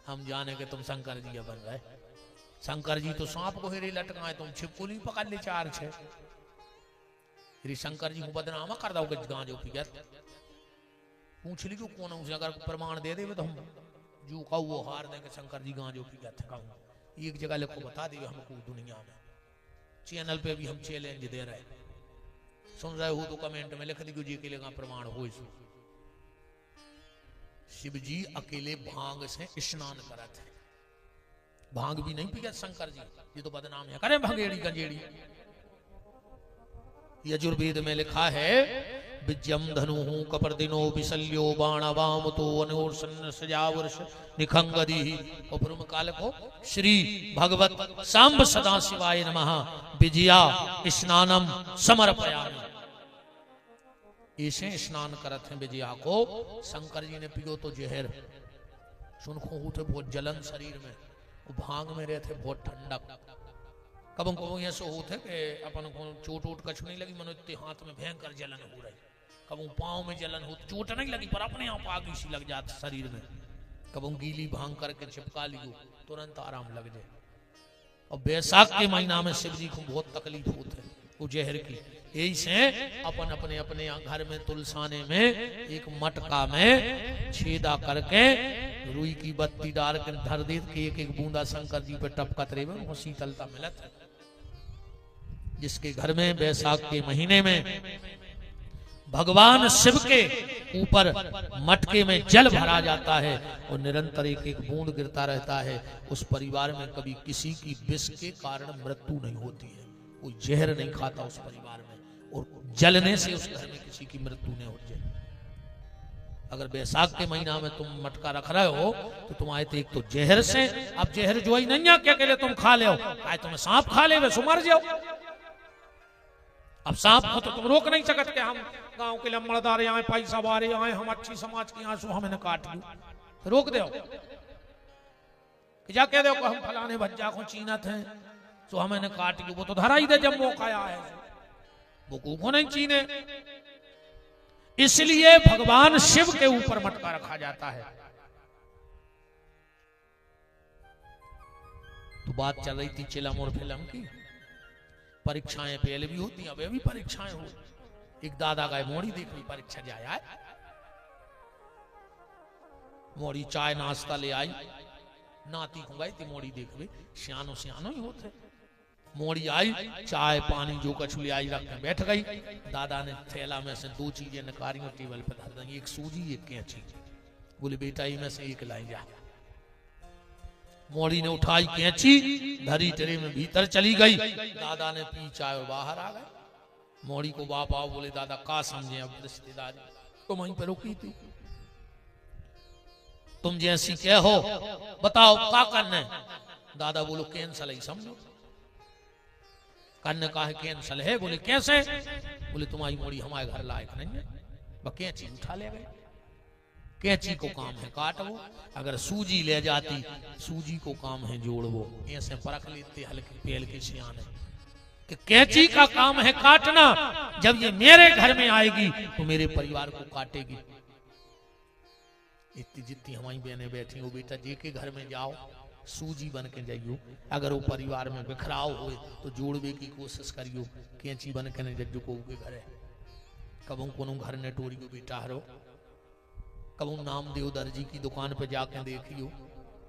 हम जाने के तुम शंकर जी बन गए। शंकर जी तो सांप को हेरे लटकाए, तुम छिपकुली पकड़ ले चार छे। शंकर जी को बदनामा कर दो गांजो पी के, पूछ ली क्यों कौन उसे, अगर प्रमाण दे दे तो हम जो कहू वो हार देंगे। शंकर जी गांजो पी के थकाऊ एक जगह लोग को बता दिए हमको दुनिया में, चैनल पे भी हम चैलेंज दे रहे, सुन रहे हो तो कमेंट में लिख दी जी के लिए प्रमाण हो। शिव जी अकेले भांग से स्नान करत है, भांग भी नहीं पिया शंकर जी, ये तो बदनाम है करे भंगेड़ी गंजेड़ी। यजुर्वेद में लिखा है विजयम धनु कपर्दिनो विशल्यो बाणवाम तो अनोर्सन सजावर्ष निखंगदी। और ब्रह्म काल को श्री भगवत सांब सदा शिवाय नमः विजया स्नानम समर्पयामि। ऐसे स्नान करते हैं विजया को। शंकर जी ने पियो तो जहर सुनखो उठे बहुत जलन शरीर में, वो भांग में रहते बहुत ठंडक। कब को ऐसे होते कि अपन को चोट वोट कछु नहीं लगी, मनो इतने हाथ में भयंकर जलन हो रही, कब पाँव में जलन हो, चोट नहीं लगी पर अपने आप आग सी लग जाती शरीर में। कब गीली भांग करके चिपका लियो तुरंत आराम लग जाए। और बैसाख के महीना में शिव जी को बहुत तकलीफ होती है वो जहर की। यही से अपन अपने अपने घर में तुलसाने में एक मटका में छेदा करके रुई की बत्ती डाल कर धर दे के एक एक बूंदा शंकर जी पे टपकत रहे वो शीतलता मिलत है। जिसके घर में बैसाख के महीने में भगवान शिव के ऊपर मटके में जल भरा जाता है और निरंतर एक एक बूंद गिरता रहता है, उस परिवार में कभी किसी की विष के कारण मृत्यु नहीं होती है, कोई जहर नहीं खाता उस परिवार में, और जलने से उस घर में किसी की मृत्यु नहीं होती है। अगर बैसाख के महीना में तुम मटका रख रहे हो तो तुम आए थे एक तो जहर से, अब जहर जो ही नहीं है क्या के लिए तुम खा ले हो, आए तुम्हें सांप खा ले वे मर जाओ। अब सांप को तो तुम रोक नहीं सकते कि हम गांव के लम्बड़दार आए पैसा वारे आए, हम अच्छी समाज के आंसू हमें काट लू, रोक दो कि जा कह दो हम फलाने भज्जा को चीनत हैं तो हमें काट लू, वो तो धरा ही दे जब मौका आया है, वो को नहीं चीने। इसलिए भगवान शिव के ऊपर मटका रखा जाता है। तो बात चल रही थी चिलम और फिल्म की, परीक्षाएं पहले भी होती अब भी परीक्षाएं हो। एक दादा गए मोड़ी देखनी परीक्षा जाया, मोड़ी चाय नाश्ता ले आई, नाती को गई थी मोड़ी देखवे, सियानो सियानो ही होते। मोड़ी आई चाय पानी जो कछ ले आई रख के बैठ गई। दादा ने थैला में से दो चीजें निकाली और टेबल पर धर दी, एक सूजी एक कैंची। बोले बेटा ही में से एक लाई जा। मोड़ी ने उठाई कैंची धरी ट्रे में भीतर चली गई। दादा ने पी चाय और बाहर आ गए। मोड़ी को बाप आओ, बोले दादा का समझे अब रिश्तेदारी तो वहीं पर रुकी थी, तुम जैसी क्या हो बताओ क्या करना है। दादा बोलो कैंसल ही समझो। करने का है कैंसल है, बोले कैसे, बोले तुम्हारी मोड़ी हमारे घर लायक नहीं है, वह कैंची उठा ले गए। कैंची को काम है काट वो, अगर सूजी ले जाती सूजी को काम है जोड़ वो। ऐसे परख लेते हल्के पेल के सियाने कि कैंची का काम है काटना, जब ये मेरे घर में आएगी तो मेरे परिवार को काटेगी। इतनी जितनी हमारी बहनें बैठी हो, बेटा जे के घर में जाओ सूजी बन के जाइयो, अगर वो परिवार में बिखराव हो तो जोड़वे की कोशिश करियो, कैंची बन के जज्जू को के घर है। कबू को घर ने टोरी को बेटा हरो, कबू नामदेव दर्जी की दुकान पे जाके देखियो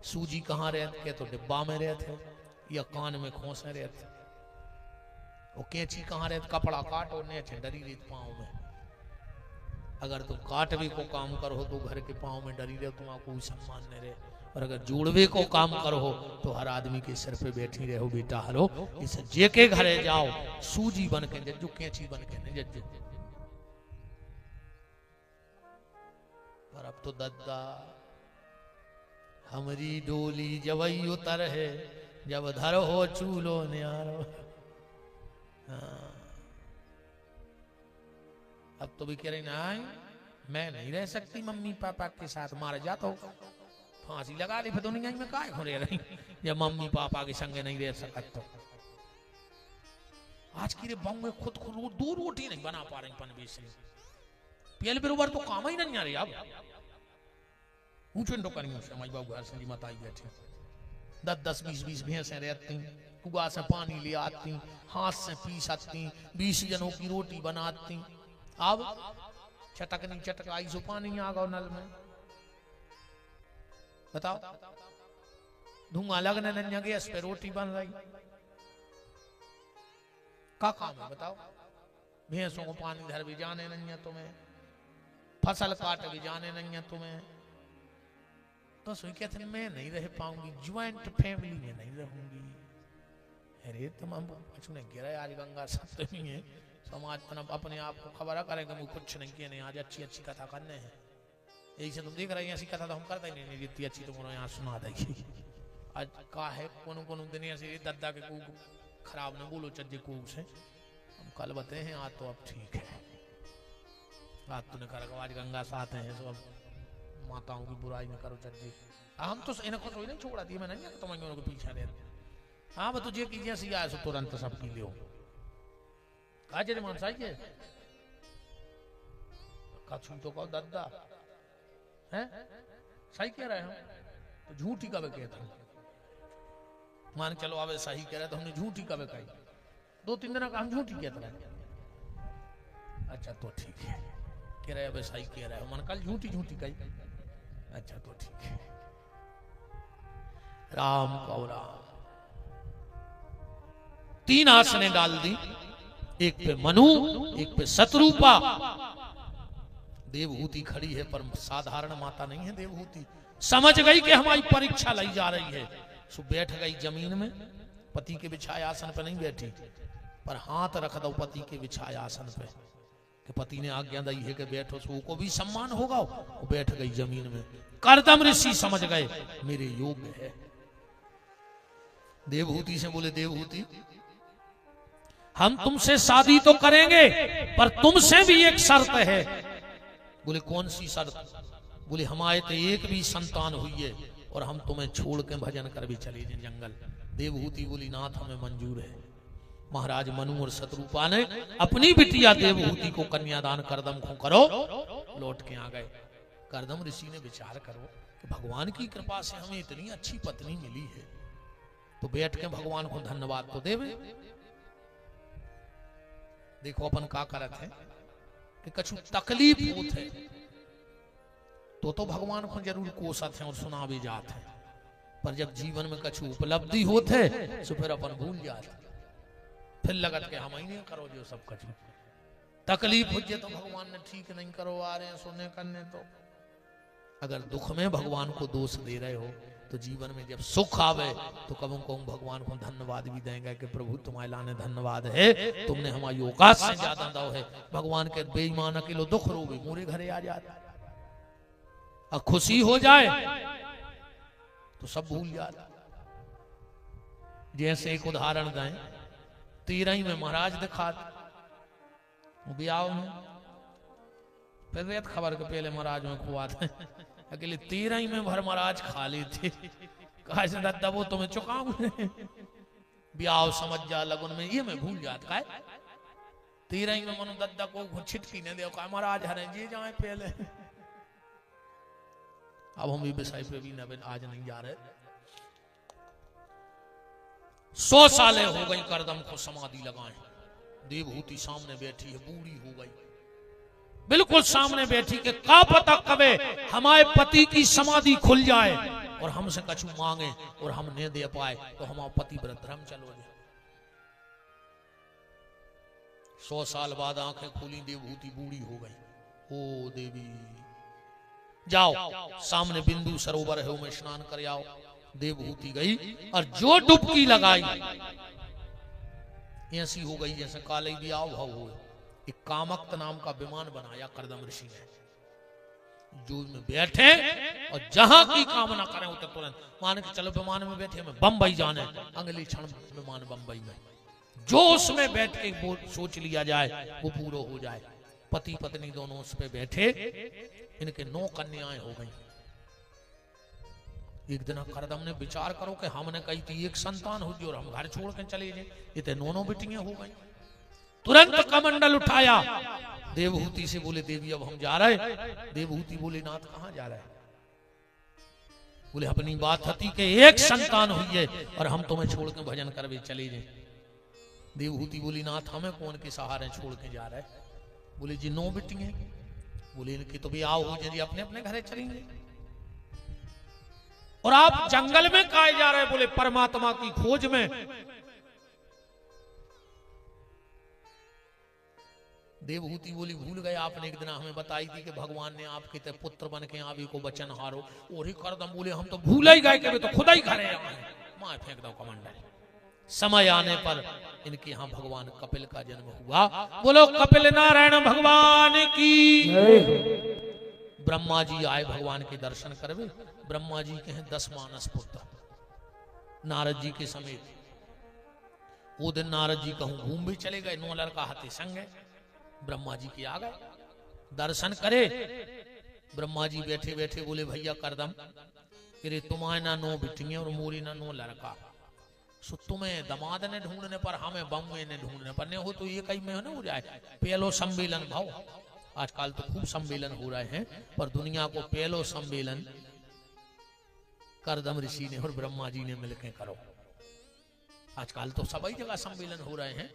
सूजी कहाँ रहते के तो डिब्बा में रहते या कान में खोसे रहते, वो कैंची कहाँ रहते कपड़ा काट और ने डरी रहती पाँव में। अगर तुम काटवे को काम करो तो घर के पाँव में डरी रहे, तुम्हारा कोई सम्मान नहीं रहे। और अगर जोड़वे को काम करो तो हर आदमी के सिर पे बैठी रहो बेटा हरो, इस जे के घरे जाओ सूजी बन के जज्जो, कैंची बन के न जज्जो। पर अब तो दद्दा हमारी डोली जवई उतर है, जब धर हो चूलो न्यारो। हाँ। अब तो भी कह रही ना मैं नहीं रह सकती मम्मी पापा के साथ, मार जाता हो, फांसी लगा ली फिर दुनिया में काय हो रही जब मम्मी पापा के संगे नहीं रह सकत। तो आज की रे बंग में खुद दो रोटी नहीं बना पा रही पन बेच पहले बरोबर तो काम ही नहीं आ रही। अब ऊंचे करी माई बाबू घर से मत आई बैठे 10-10 20-20 भैंसें रहती, कुआ से पानी ले आती, हाथ से पीस आती, 20 जनों की रोटी बनाती। अब चटकनी चटकाई सो पानी आ गो नल में, बताओ धुआं लगने नहीं, गैस पे रोटी बन रही, का काम है बताओ। भैंसों को पानी धर भी जाने नहीं है तुम्हें, फसल काट भी जाने नहीं है तुम्हें, तो सोई कहते हैं मैं नहीं रह पाऊंगी, ज्वाइंट फैमिली में नहीं रहूंगी। अरे तुम हम ने गिरा आज गंगा सप्तमी है, समाज अपने आप को खबर करेंगे मुझे कुछ नहीं किए नहीं, आज अच्छी अच्छी कथा करने हैं। यही से तुम देख रहे हैं ऐसी कथा तो हम करते ही नहीं, जितनी अच्छी तुम यहाँ सुना देगी। आज का है कोनो कोनो दिन ऐसे दद्दा के कूक खराब न बोलो चज्जे कूक से, हम कल बताए हैं आज तो अब ठीक है, आज तूने कर आज गंगा साथ हैं सब माताओं की बुराई न करो चज्जे। हम तो इन्हें कुछ नहीं छोड़ा दिए, मैं नहीं तुम उनको पीछा दे। हाँ बस तुझे कीजिए सी आए सो तुरंत सब पी लो का जे मान साई के कछु तो कहो दद्दा हैं सही कह रहे हम तो झूठी कब कहते हैं, मान चलो आवे सही कह रहे तो हमने झूठी कब कही, 2-3 दिन का हम झूठी कहते रहे। अच्छा तो ठीक है कह रहे अब सही कह रहे हो, मन कल झूठी झूठी कही, अच्छा तो ठीक है। राम को राम 3 आसने डाल दी, एक पे मनु, एक पे शत्रुपा। देवहूति खड़ी है पर साधारण माता नहीं है देवहूति, समझ गई कि हमारी परीक्षा लाई जा रही है, सो बैठ गई जमीन में। पति के बिछाए आसन पे नहीं बैठी, पर हाथ रख दो पति के बिछाए आसन पे कि पति ने आज्ञा दी है कि बैठो, सो को भी सम्मान होगा। वो बैठ गई जमीन में। कर्दम ऋषि समझ गए मेरे योग्य है। देवहूति से बोले देवहूति हम तुमसे शादी तो करेंगे पर तुमसे भी एक शर्त है। बोले कौन सी शर्त? बोले हमारे तो एक भी संतान हुई है और हम तुम्हें छोड़ के भजन कर भी चले जाए जंगल। देवहूति बोली नाथ हमें मंजूर है। महाराज मनु और शत्रुपा ने अपनी बिटिया देवहूति को कन्यादान कर्दम को करो लौट के आ गए। कर्दम ऋषि ने विचार करो कि भगवान की कृपा से हमें इतनी अच्छी पत्नी मिली है, तो बैठ के भगवान को धन्यवाद तो देवे। देखो अपन का करत है कि कछु तकलीफ होत है तो भगवान को जरूर कोसत है और सुना भी जात है, पर जब जीवन में कछु उपलब्धि होत है तो फिर अपन भूल जाते, फिर लगत के हम ही नहीं करो जो सब कछु। तकलीफ हो जाए तो भगवान ने ठीक नहीं करो आ रहे हैं सुनने करने। तो अगर दुख में भगवान को दोष दे रहे हो तो जीवन में जब सुख आवे तो कब भगवान को धन्यवाद भी देंगे कि प्रभु तुम्हारे लाने धन्यवाद है, तुमने हमारी औकात से ज्यादा दो है। भगवान के बेईमान अकेलो दुख रो भी मोरे घरे आ जाता, और खुशी हो जाए तो सब भूल जाता। जैसे एक उदाहरण दें, 13 में महाराज दिखा ब्याह में फिर रेत खबर के पहले महाराज में खुआ थे अकेले 13 में भर महाराज खा ली थी। कहा से दादा वो तुम्हें चुकाऊं ब्याह समझ जा लगन में ये मैं भूल जाता है। 13 में मनो दादा को छिटकी ने दे महाराज हरे जी जाए पहले। अब हम ये विषय पे भी न आज नहीं जा रहे। 100 सालें हो गई कर्दम को समाधि लगाए। देवहूति सामने बैठी है, बूढ़ी हो गई, बिल्कुल सामने बैठी के का पता कबे हमारे पति की समाधि खुल जाए और हमसे कछु मांगे और हम नहीं दे पाए तो हमारा पति व्रत धर्म चलो जाए। 100 साल बाद आंखें खुली, देवहूति बूढ़ी हो गई। ओ देवी जाओ सामने बिंदु सरोवर है, उसमें स्नान कर आओ। देवहूति गई और जो डुबकी लगाई ऐसी हो गई जैसे काले भी आओ भाव हो। एक कामक्त नाम का विमान बनाया कर्दम ऋषि ने, जो में बैठे और जहां की कामना करें उतर तुरंत। मान के चलो विमान में बैठे में बंबई जाने, अगली क्षण विमान बंबई में, जो उसमें बैठ के वो सोच लिया जाए वो पूरा हो जाए। पति पत्नी दोनों उस पे बैठे, इनके 9 कन्याएं हो गई। एक दिन कर्दम ने विचार करो कि हमने कही थी एक संतान हो और हम घर छोड़ के चले जाए, ये तो 9 बेटियां हो गई। तुरंत कमंडल उठाया, देवहूति से बोले देवी अब हम जा रहे। देवहूति बोले नाथ कहां जा रहे हैं? बोले अपनी बात थी कि एक संतान हुई है और हम तुम्हें छोड़ के भजन करवे चले जाए। देवहूति बोली नाथ हमें कौन के सहारे छोड़ के जा रहे? बोले जी 9 बेटियां। बोले इनकी तो भी आओ हो जी अपने अपने घरे चलेंगे। और आप जंगल में काहे जा रहे? बोले परमात्मा की खोज में। देवहूति बोली भूल गए आपने एक दिन हमें बताई थी कि भगवान ने आपके ते पुत्र बन के आवे को वचन हारो। और ही कर्दम बोले हम तो भूल ही गए कि तो खुदा ही घरे आए। मार फेंक दो कमंडल। समय आने पर इनके यहाँ भगवान कपिल का जन्म हुआ। बोलो कपिल नारायण भगवान की। ब्रह्मा जी आए भगवान के दर्शन करवे। ब्रह्मा जी के हैं 10 मानस पुत्र नारद जी के समेत। वो दिन नारद जी कहूं घूम भी चले गए, 9 लड़का हाथी संग है। ब्रह्मा जी के आ गए, दर्शन करे। ब्रह्मा जी बैठे बैठे बोले भैया कर्दम तेरे तुम्हारे ना 9 बेटियां और मोरी ना 9 लड़का। सो तुम्हें दमाद ने ढूंढने पर हमें बम्बे ने ढूंढने पर नहीं हो तो ये कहीं में हो ना हो जाए। पहलो सम्मेलन भाव, आजकल तो खूब सम्मेलन हो रहे हैं पर दुनिया को पहलो सम्मेलन कर्दम ऋषि ने और ब्रह्मा जी ने मिलकर करो। आजकल तो सभी जगह सम्मेलन हो रहे हैं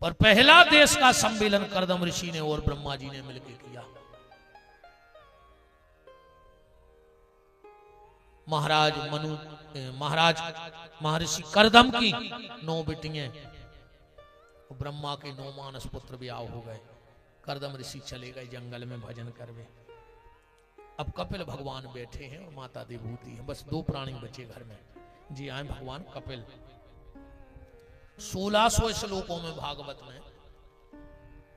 पर पहला देश का सम्मेलन कर्दम ऋषि ने और ब्रह्मा जी ने मिलकर किया। महाराज महर्षि कर्दम की 9 बेटियां, ब्रह्मा के 9 मानस पुत्र भी आओ हो गए। कर्दम ऋषि चले गए जंगल में भजन करवे। अब कपिल भगवान बैठे हैं और माता देवहूति है, बस 2 प्राणी बचे घर में। जी आए भगवान कपिल। 1600 श्लोकों में भागवत में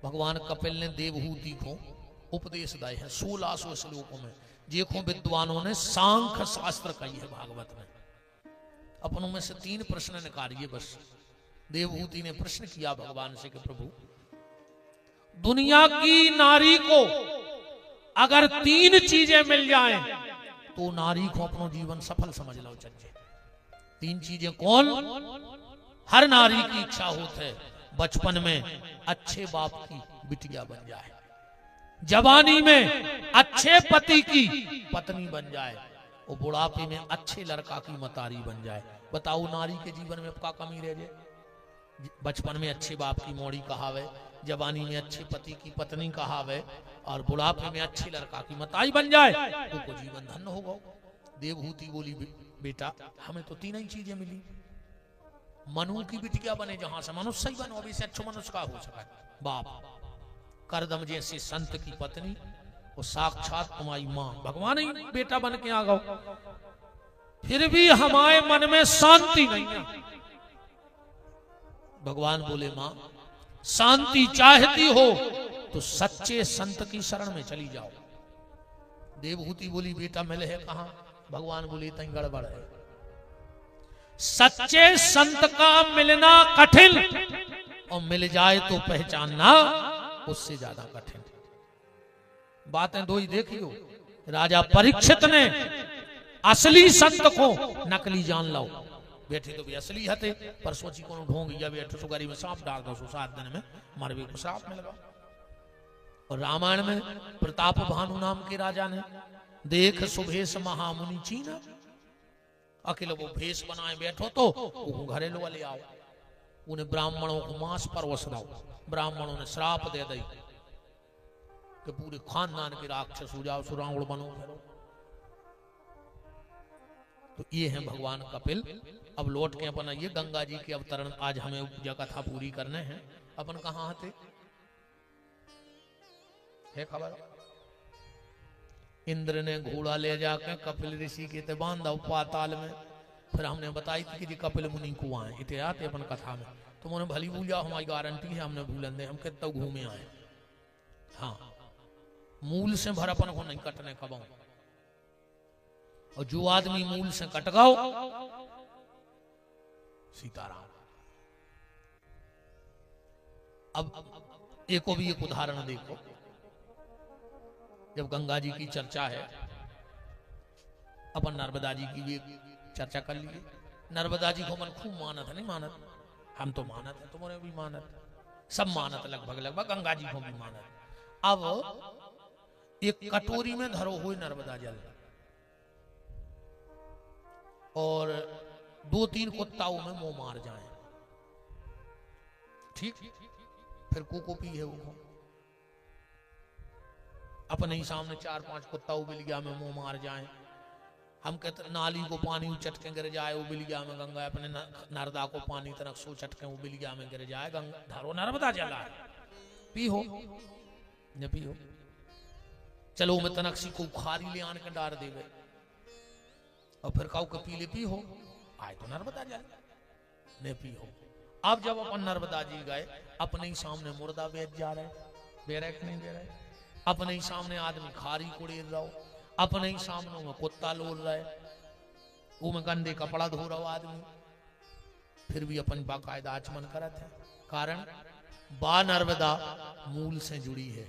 भगवान कपिल ने देवहूति को उपदेश दिए हैं। 1600 श्लोकों में देखो विद्वानों ने सांख्य शास्त्र कही है भागवत में। अपनों में से 3 प्रश्न निकालिए बस। देवहूति ने प्रश्न किया भगवान से कि प्रभु दुनिया की नारी को अगर 3 चीजें मिल जाएं तो नारी को अपना जीवन सफल समझ लो चाहिए। 3 चीजें कौन? हर नारी की इच्छा होती है बचपन में अच्छे बाप की बिटिया बन जाए, जवानी में अच्छे पति की पत्नी बन जाए और बुढ़ापे में अच्छे लड़का की मतारी बन जाए। बताओ नारी के जीवन में क्या कमी रह जाए? बचपन में अच्छे बाप की मौड़ी कहावे, जवानी में अच्छे पति की पत्नी कहावे और बुढ़ापे में अच्छे लड़का की मताई बन जाए तो जीवन धन्य होगा। देवहूति बोली बेटा हमें तो 3 ही चीजें मिली। मनु की बिटिया बने जहां से मनुष्य ही बनो, अभी से अच्छा मनुष्य का हो सका बाप। कर्दम जैसे संत की पत्नी वो साक्षात तुम्हारी मां, भगवान ही बेटा बन के आ गओ। फिर भी हमारे मन में शांति नहीं है। भगवान बोले मां शांति चाहती हो तो सच्चे संत की शरण में चली जाओ। देवहूति बोली बेटा मिले है कहां? भगवान बोले तई गड़बड़ है। सच्चे संत का मिलना कठिन और मिल जाए तो पहचानना उससे ज्यादा कठिन। बातें 2 ही देखियो। राजा परीक्षित ने असली संत को नकली जान लो। बैठे तो भी असली हते पर सोची को ढोंग या बैठो सुगारी में सांप डाल दो 7 दिन में मरवे को सांप मिल गया। और रामायण में प्रताप भानु नाम के राजा ने देख सुभेश महामुनि चीना, अकेले वो भेष बनाए बैठो तो वो घरेलू वाले आओ, उन्हें ब्राह्मणों को मांस परवश दो। ब्राह्मणों ने श्राप दे दी कि पूरे खानदान के राक्षस हो जाओ, सुरावण बनो फिरो। तो ये है भगवान कपिल। अब लौट के अपन ये गंगा जी के अवतरण आज हमें पूजा कथा पूरी करने हैं। अपन कहाँ थे है खबर? इंद्र ने घोड़ा ले जाकर कपिल ऋषि के ते बांधा पाताल में। फिर हमने बताई थी कि जी कपिल मुनि कुआं है, इतने आते अपन कथा में। तुमने भली भूल जाओ, हमारी गारंटी है, हमने भूलन दे, हम कितना घूमे आए। हाँ, मूल से भर अपन को नहीं कटने कब। और जो आदमी मूल से कट गओ, सीताराम। अब एको भी एक उदाहरण देखो, जब गंगा जी की चर्चा है, अपन नर्मदा जी की भी चर्चा कर लिए। नर्मदा जी को मन खूब मानत है, नहीं मानत? हम तो मानत है, तुम्हारे भी मानत, सब मानत, लगभग लगभग गंगा जी को भी मानत। अब एक कटोरी में धरो हुए नर्मदा जल, और 2-3 कुत्ताओं में मुंह मार जाए, ठीक? फिर को पी है वो। अपने ही सामने 4-5 कुत्ता उबिलिया में मुंह मार जाए। हम कहते नाली को पानी चटके गिर जाए उबिलिया में गंगा, अपने नर्मदा को पानी तनक सो चटके उबिलिया में गिर जाए गंगा, धरो नर्मदा जला पी हो न पी हो। चलो मैं तनक्सी को खारी ले आन के डार देवे, और फिर काऊ के पी ले पी हो, आए तो नर्मदा जल ने पी हो। अब जब अपन नर्मदा जी गए, अपने ही सामने मुर्दा बेच जा रहे, बेरे नहीं दे रहे, अपने ही सामने आदमी खारी कुड़ेर रहा, अपने ही सामने में कुत्ता लोल रहा है, वो में गंदे कपड़ा धो रहा आदमी, फिर भी अपन बाकायदा आचमन करत है। कारण बा नर्मदा मूल से जुड़ी है,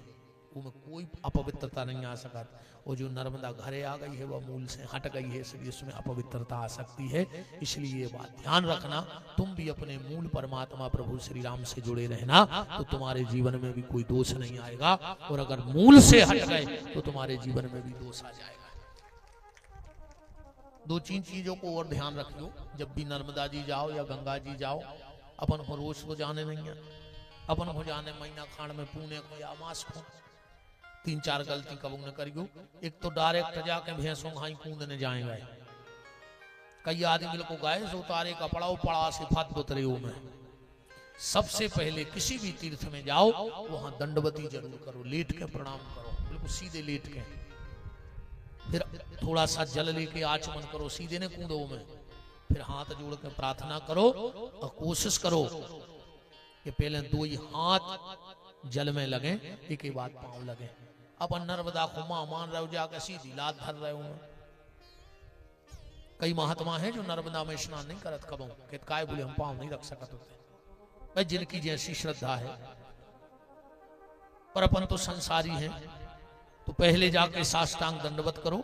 वो में कोई अपवित्रता नहीं आ सकती। और जो नर्मदा घरे आ गई है वह मूल से हट गई है, इसलिए उसमें अपवित्रता आ सकती है। इसलिए ये बात ध्यान रखना, तुम भी अपने मूल परमात्मा प्रभु श्री राम से जुड़े रहना, तो तुम्हारे जीवन में भी कोई दोष नहीं आएगा। और अगर मूल से हट गए तो तुम्हारे जीवन में भी दोष आ जाएगा। 2-3 चीजों को और ध्यान रख लो, जब भी नर्मदा जी जाओ या गंगा जी जाओ। अपन को रोज को जाने नहीं है, अपन को जाने महीना खान में पुणे को या मास को 3-4 गलती कबू न करियो। एक तो डायरेक्ट जाके भैंसों घाई कूदने जाएंगे, कई आदमी को गाय से उतारे कपड़ा पड़ा से फत उतरे में। सबसे पहले किसी भी तीर्थ में जाओ, वहां दंडवती जरूर करो, लेट के प्रणाम करो, बिल्कुल सीधे लेट के। फिर थोड़ा सा जल लेके आचमन करो, सीधे ने कूदो में। फिर हाथ जोड़ के प्रार्थना करो, और कोशिश करो कि पहले 2 ही हाथ जल में लगे, एक ही बात पांव लगे। अब नर्मदा को मां मान रहे हो, जाकर सीधी लात धर रहे हो। कई महात्मा है जो नर्मदा में स्नान नहीं करत कबो, कहते काय बोले हम पांव नहीं रख सकते होते, भाई जिनकी जैसी श्रद्धा है। पर अपन तो संसारी हैं, तो पहले जाके साष्टांग दंडवत करो,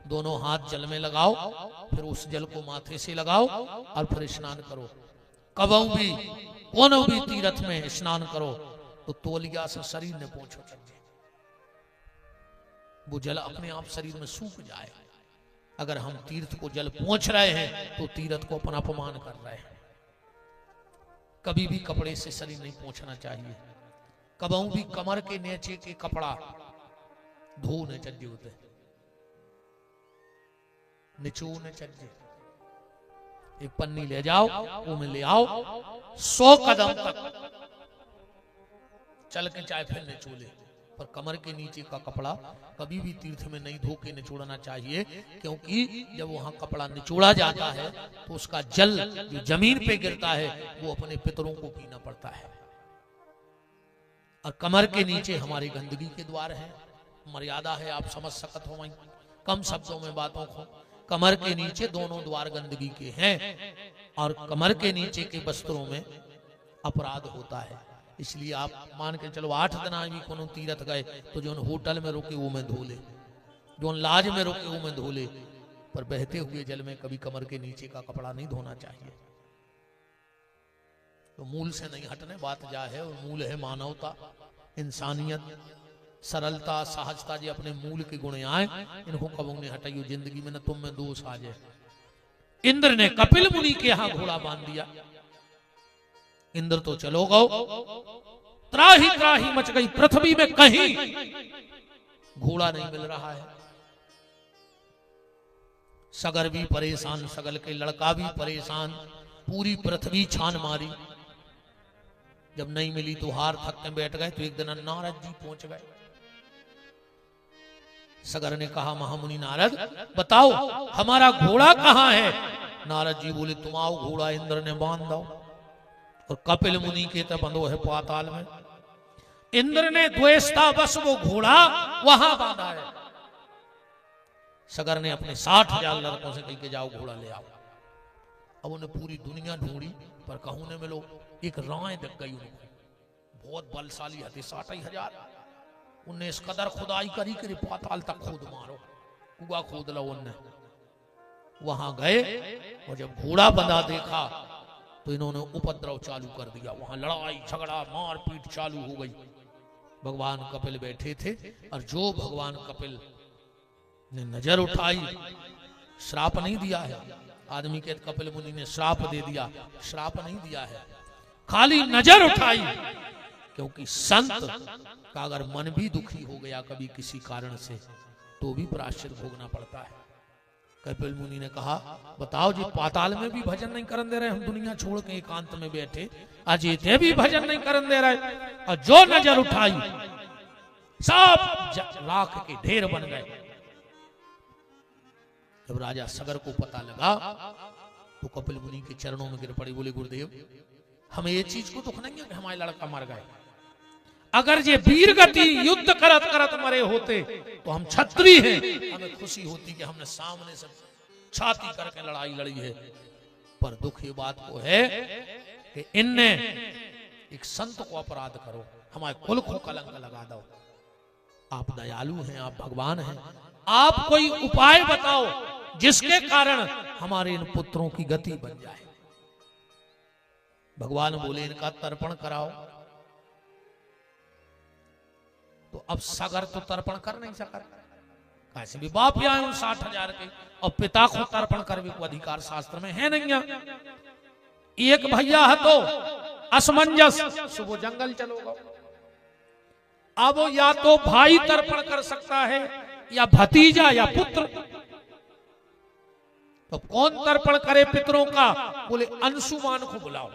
दोनों हाथ जल में लगाओ, फिर उस जल को माथे से लगाओ, और फिर स्नान करो। कबो भी कोनो भी तीर्थ में स्नान करो तो तौलिया से शरीर ने पोंछो, वो जल अपने आप शरीर में सूख जाए। अगर हम तीर्थ को जल पहुंच रहे हैं तो तीर्थ को अपन अपमान कर रहे हैं। कभी भी कपड़े से शरीर नहीं पोंछना चाहिए। कबहू भी कमर के नीचे के कपड़ा धो न चज्जे होते, निचो न चज्जे। एक पन्नी ले जाओ, वो में ले आओ, 100 कदम तक चल के चाहे फिर निचोले, पर कमर के नीचे का कपड़ा कभी भी तीर्थ में नहीं धो के निचोड़ना चाहिए। क्योंकि जब वहां कपड़ा निचोड़ा जाता है तो उसका जल जो जमीन पे गिरता है वो अपने पितरों को पीना पड़ता है। और कमर के नीचे हमारी गंदगी के द्वार है, मर्यादा है, आप समझ सकते हो। कम शब्दों में बातों को, कमर के नीचे दोनों द्वार गंदगी के हैं, और कमर के नीचे के वस्त्रों में अपराध होता है। इसलिए आप मान के चलो 8 दिन भी कोनो तीर्थ गए तो जो होटल में रुके वो में धो ले, जो लाज में रुके वो में धो ले, पर बहते हुए जल में कभी कमर के नीचे का कपड़ा नहीं धोना चाहिए। तो मूल से नहीं हटने बात जा है, और मूल है मानवता, इंसानियत, सरलता, सहजता। जी अपने मूल के गुण आए, इनको कबू ने हटाइयो जिंदगी में, न तुम में दोष आ जाए। इंद्र ने कपिल मुनि के यहां घोड़ा बांध दिया। इंद्र तो चलो गो, त्राही त्राही मच गई पृथ्वी में, कहीं घोड़ा नहीं मिल रहा है। सगर भी परेशान, सगल के लड़का भी परेशान, पूरी पृथ्वी छान मारी। जब नहीं मिली तो हार थक के बैठ गए। तो एक दिन नारद जी पहुंच गए, सगर ने कहा महामुनि नारद बताओ हमारा घोड़ा कहाँ है। नारद जी बोले तुम आओ, घोड़ा इंद्र ने बांध दो। और कपिल मुनि के तब बंधो है पाताल में। इंद्र ने द्वेषता बस वो घोड़ा वहां बांधा है। सगर ने अपने 60,000 लड़कों से कह के जाओ घोड़ा ले आओ। अब उन्हें पूरी दुनिया ढूंढी पर कहूं ने मिलो। एक राय दिख गई उनको, बहुत बलशाली हथी, 60,000। उनने इस कदर खुदाई करी कि पाताल तक खोद मारो, कुआ खोद लो। उनने वहां गए और जब घोड़ा बंधा देखा तो इन्होंने उपद्रव चालू कर दिया। वहां लड़ाई झगड़ा मारपीट चालू हो गई। भगवान कपिल बैठे थे और जो भगवान कपिल ने नजर उठाई, श्राप नहीं दिया है। आदमी के कपिल मुनि ने श्राप दे दिया, श्राप नहीं दिया है, खाली नजर उठाई। क्योंकि संत का अगर मन भी दुखी हो गया कभी किसी कारण से तो भी प्रायश्चित भोगना पड़ता है। कपिल मुनि ने कहा बताओ जी, पाताल में भी भजन नहीं करन दे रहे, हम दुनिया छोड़ के एकांत में बैठे, अजीते भी भजन नहीं करन दे रहे। और जो नजर उठाई सब लाख के ढेर बन गए। जब राजा सगर को पता लगा तो कपिल मुनि के चरणों में गिर पड़ी, बोले गुरुदेव हमें ये चीज को दुख नहीं है कि हमारे लड़का मर गए। अगर ये वीर गति युद्ध करत करत मरे होते तो हम क्षत्रिय हैं, हमें खुशी होती कि हमने सामने से छाती करके लड़ाई लड़ी है। पर दुख ये बात को है कि इनने एक संत को अपराध करो, हमारे कुल को कलंक लगा दो। आप दयालु हैं, आप भगवान हैं, आप कोई उपाय बताओ जिसके कारण हमारे इन पुत्रों की गति बन जाए। भगवान बोले इनका तर्पण कराओ। तो अब सगर तो तर्पण कर नहीं सका, कैसे भी बाप आए उन 60,000 के, और पिता को तर्पण करने को अधिकार शास्त्र में है नहीं। एक भैया है तो असमंजस, सुबह जंगल चलोगा। अब या तो भाई तर्पण कर सकता है या भतीजा या पुत्र। तो कौन तर्पण करे पितरों का? बोले अंशुमान को बुलाओ।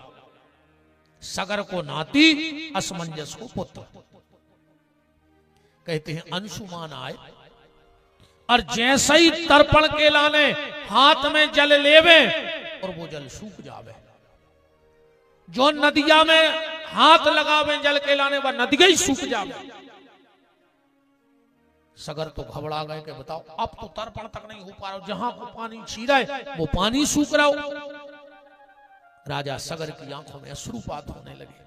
सगर को नाती, असमंजस को पुत्र। कहते हैं अंशुमान आए और जैसे ही तर्पण के लाने हाथ में जल लेवे और वो जल सूख जावे। जो नदिया में हाथ लगावे जल के लाने वह नदिया ही सूख जावे। सगर तो घबरा गए कि बताओ अब तो तर्पण तक नहीं हो पा रहा, जहां को पानी छीरा है वो पानी सूख रहा हो। राजा सगर की आंखों में अश्रुपात होने लगे।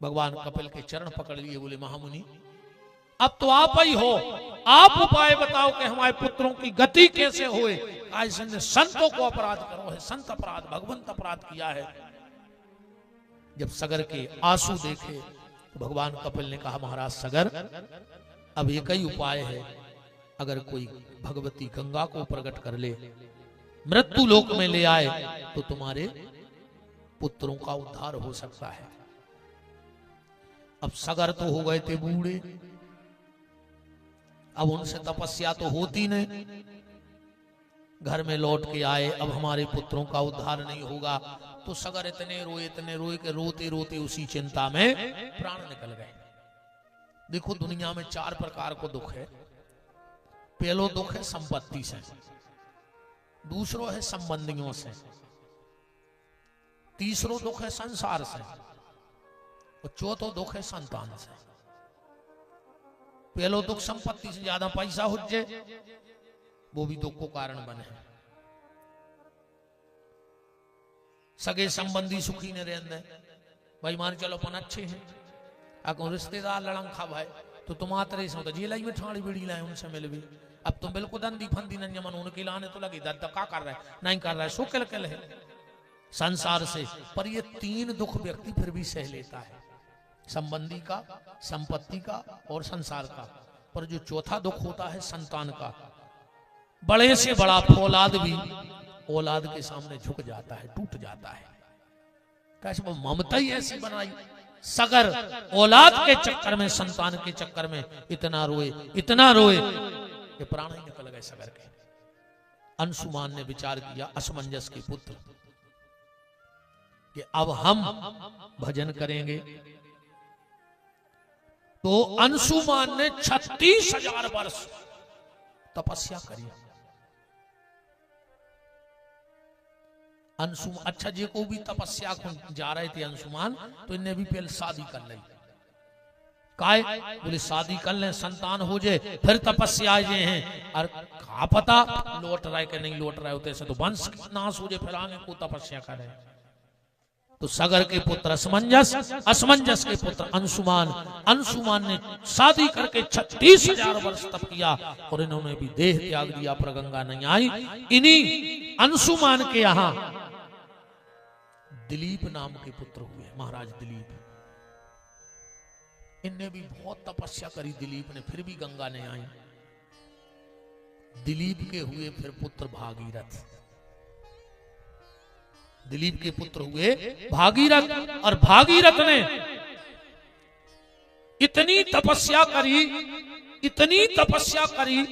भगवान कपिल के चरण पकड़ लिए, बोले महामुनि अब तो आप ही हो, आप उपाय बताओ कि हमारे पुत्रों की गति कैसे होए। आज ने संतों को अपराध करो है, संत अपराध, भगवंत अपराध किया है। जब सगर के आंसू देखे तो भगवान कपिल ने कहा महाराज सगर अब एक ही उपाय है, अगर कोई भगवती गंगा को प्रकट कर ले, मृत्यु लोक में ले आए तो तुम्हारे पुत्रों का उद्धार हो सकता है। अब सगर तो हो गए थे बूढ़े, अब उनसे तपस्या तो होती नहीं। घर में लौट के आए, अब हमारे पुत्रों का उद्धार नहीं होगा। तो सगर इतने रोए कि रोते रोते उसी चिंता में प्राण निकल गए। देखो दुनिया में 4 प्रकार को दुख है। पहलो दुख है संपत्ति से, दूसरो है संबंधियों से, तीसरो दुख है संसार से, और चौथो दुख है संतान से। पहलो दुख संपत्ति से, ज्यादा पैसा हो जाए वो भी दुख को कारण बने। सगे संबंधी सुखी ने रहने भाई, मान चलो अपन अच्छे हैं, अगर रिश्तेदार लड़ंखा भाई तो तुम आते सो तो जेल में ठाड़ी बीड़ी लाए उनसे मिल भी। अब तुम बिल्कुल दंदी फंदी नंजमन उनकी लाने तो लगी दर्द का कर रहा है, नहीं कर रहा है, सो किल है संसार से। पर ये 3 दुख व्यक्ति फिर भी सह लेता है, संबंधी का, संपत्ति का और संसार का। पर जो चौथा दुख होता है संतान का, बड़े से बड़ा फौलाद भी औलाद के सामने झुक जाता है, टूट जाता है। कैसे वो ममता ही ऐसी बनाई। सगर औलाद के चक्कर में, संतान के चक्कर में इतना रोए कि प्राण ही निकल गए सगर के। अंशुमान ने विचार किया, असमंजस के पुत्र, कि अब हम भजन करेंगे। तो अंशुमान ने 36,000 वर्ष तपस्या करी। अंशुमान अच्छा जे को भी तपस्या को जा रहे थे अंशुमान, तो इन्हें भी पहले शादी कर ली। काय बोले शादी कर ले, संतान हो जाए, फिर तपस्या आए हैं। और कहा पता लौट रहा है कि नहीं लौट रहा होते से तो वंश नाश हो जाए, फिर आगे को तपस्या करे। तो सगर के पुत्र असमंजस, असमंजस के पुत्र अंशुमान, अंशुमान ने शादी करके 36,000 वर्ष तप किया और इन्होंने भी देह त्याग दिया, पर गंगा नहीं आई। इन्हीं अंशुमान के यहाँ दिलीप नाम के पुत्र हुए, महाराज दिलीप। इनने भी बहुत तपस्या करी दिलीप ने, फिर भी गंगा नहीं आई। दिलीप के हुए फिर पुत्र भागीरथ। दिलीप के पुत्र हुए भागीरथ, और भागीरथ ने इतनी तपस्या करी, इतनी तपस्या करी,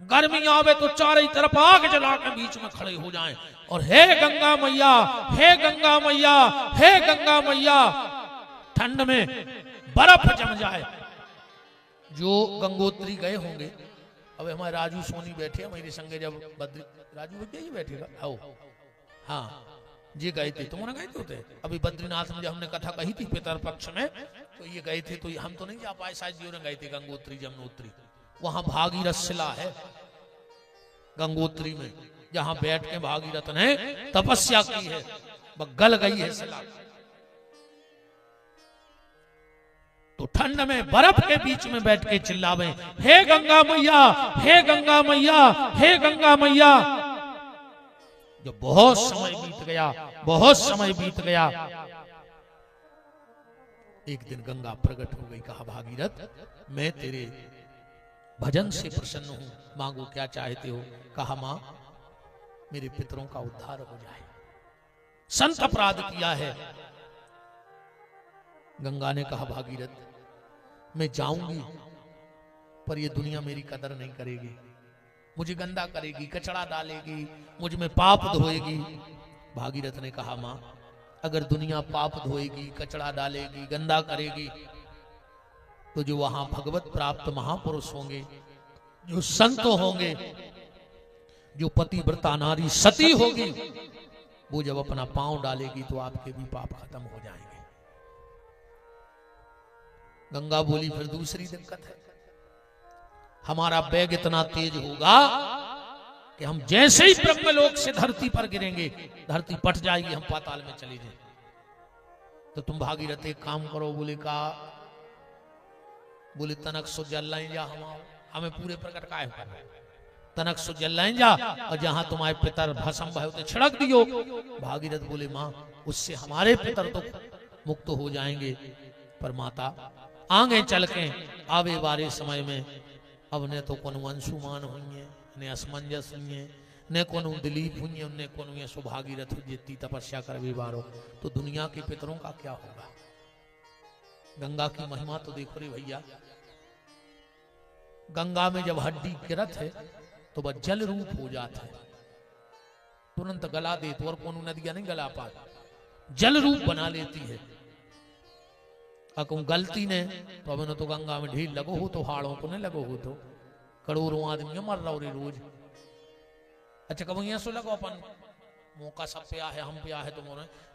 गर्मी आवे तो चारों तरफ आग जला के बीच में खड़े हो जाएं और हे गंगा मैया, हे गंगा मैया, हे गंगा मैया। ठंड में बर्फ जम जाए। जो गंगोत्री गए होंगे, अब हमारे राजू सोनी बैठे मेरे संगे, जब बद्री राजू भैया ही बैठेगा, आओ हाँ ये गए थे, तुमने गए थे अभी बद्रीनाथ में, जब हमने कथा कही थी पितर पक्ष में, तो ये गए थे। तो हम तो नहीं जा पाए, शायद जी ने गए थे गंगोत्री जमुनोत्री। वहां भागीरथ शिला है गंगोत्री में, जहां बैठ के भागीरथ ने तपस्या की है, वह गल गई है शिला। तो ठंड में बर्फ के बीच में बैठ के चिल्लावे, हे गंगा मैया, हे गंगा मैया, हे गंगा मैया। जो बहुत समय बीत गया, बहुत समय बीत गया, एक दिन गंगा प्रकट हो गई। कहा भागीरथ मैं तेरे भजन से प्रसन्न हूं, मांगो क्या चाहते हो। कहा मां मेरे पितरों का उद्धार हो जाए, संत अपराध किया है। गंगा ने कहा भागीरथ मैं जाऊंगी, पर ये दुनिया मेरी कदर नहीं करेगी, मुझे गंदा करेगी, कचड़ा डालेगी, मुझ में पाप धोएगी। भागीरथ ने कहा मां अगर दुनिया पाप धोएगी, कचड़ा डालेगी, गंदा करेगी, तो जो वहां भगवत प्राप्त महापुरुष होंगे, जो संत होंगे, जो पतिव्रता नारी सती होगी, वो जब अपना पांव डालेगी तो आपके भी पाप खत्म हो जाएंगे। गंगा बोली फिर दूसरी दिक्कत है, हमारा वेग इतना तेज होगा कि हम जैसे ही ब्रह्मलोक से धरती पर गिरेंगे, धरती पट जाएगी, हम पाताल में चले जाएंगे। तो तुम भागीरथ एक काम करो। बोले का बोले तनक सो जल लाइन जा, हमें पूरे प्रकट का है, तनक सो जल लाइन जा, और जहां तुम्हारे पितर भस्म भय होते छिड़क दियो। भागीरथ बोले मां उससे हमारे पितर तो मुक्त हो जाएंगे, पर माता आगे चल के आवे वाले समय में अब ने तो कोनो अंशुमान हुई, ने असमंजस हुई, ने कोनो दिलीप हुई, ने कोनो ये सौभागीरथ जितनी तपस्या करवे बारो, तो दुनिया के पितरों का क्या होगा। गंगा की महिमा तो देखो रे भैया, गंगा में जब हड्डी गिरत है तो वह जल रूप हो जाता है, तुरंत गला देती, और कोनो नदियां नहीं गला पाती, जल रूप बना लेती है। अकुम गलती ने तो अब तो गंगा में ढील लगो हो, तो हाड़ों को नहीं लगो हो, तो करोड़ों आदमी मर रहा रे रोज। अच्छा कब यहाँ सो लगो अपन मौका सब पे है, हम पे है, तुम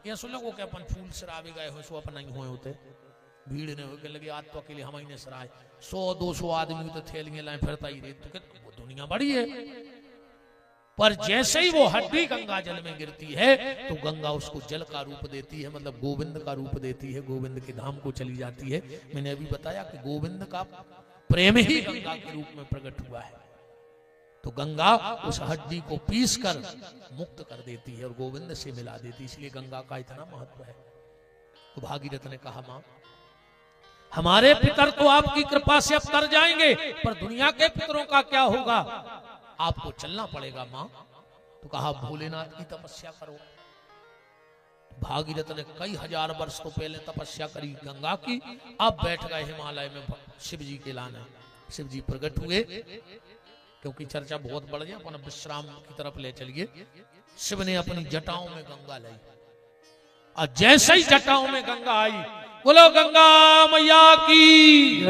यहाँ सो लगो कि अपन फूल सराबे गए हो, सो अपन नहीं हुए होते, भीड़ ने होके लगे आज तो अकेले हम ही ने सराय 100-200 आदमी तो थैलियां लाए फिरता ही रहे, तो वो दुनिया बड़ी है। पर जैसे ही वो हड्डी गंगा जल में गिरती है तो गंगा उसको जल का रूप देती है, मतलब गोविंद का रूप देती है, गोविंद के धाम को चली जाती है। मैंने अभी बताया कि गोविंद का प्रेम ही गंगा के रूप में प्रकट हुआ है। तो गंगा उस हड्डी को पीस कर मुक्त कर देती है और गोविंद से मिला देती है, इसलिए गंगा का इतना महत्व है। तो भागीरथ ने कहा मां हमारे पितर तो आपकी कृपा से अब तर जाएंगे, पर दुनिया के पितरों का क्या होगा, आपको चलना पड़ेगा मां। तो कहा भोलेनाथ की तपस्या करो। भागीरथ ने कई हजार वर्ष तो पहले तपस्या करी गंगा की, अब बैठ गए हिमालय में शिव जी के लाने। शिव जी प्रकट हुए, क्योंकि चर्चा बहुत बढ़ गई, अपन विश्राम की तरफ ले चलिए। शिव ने अपनी जटाओं में गंगा लाई, और जैसे ही जटाओं में गंगा आई, बोलो गंगा मैया की।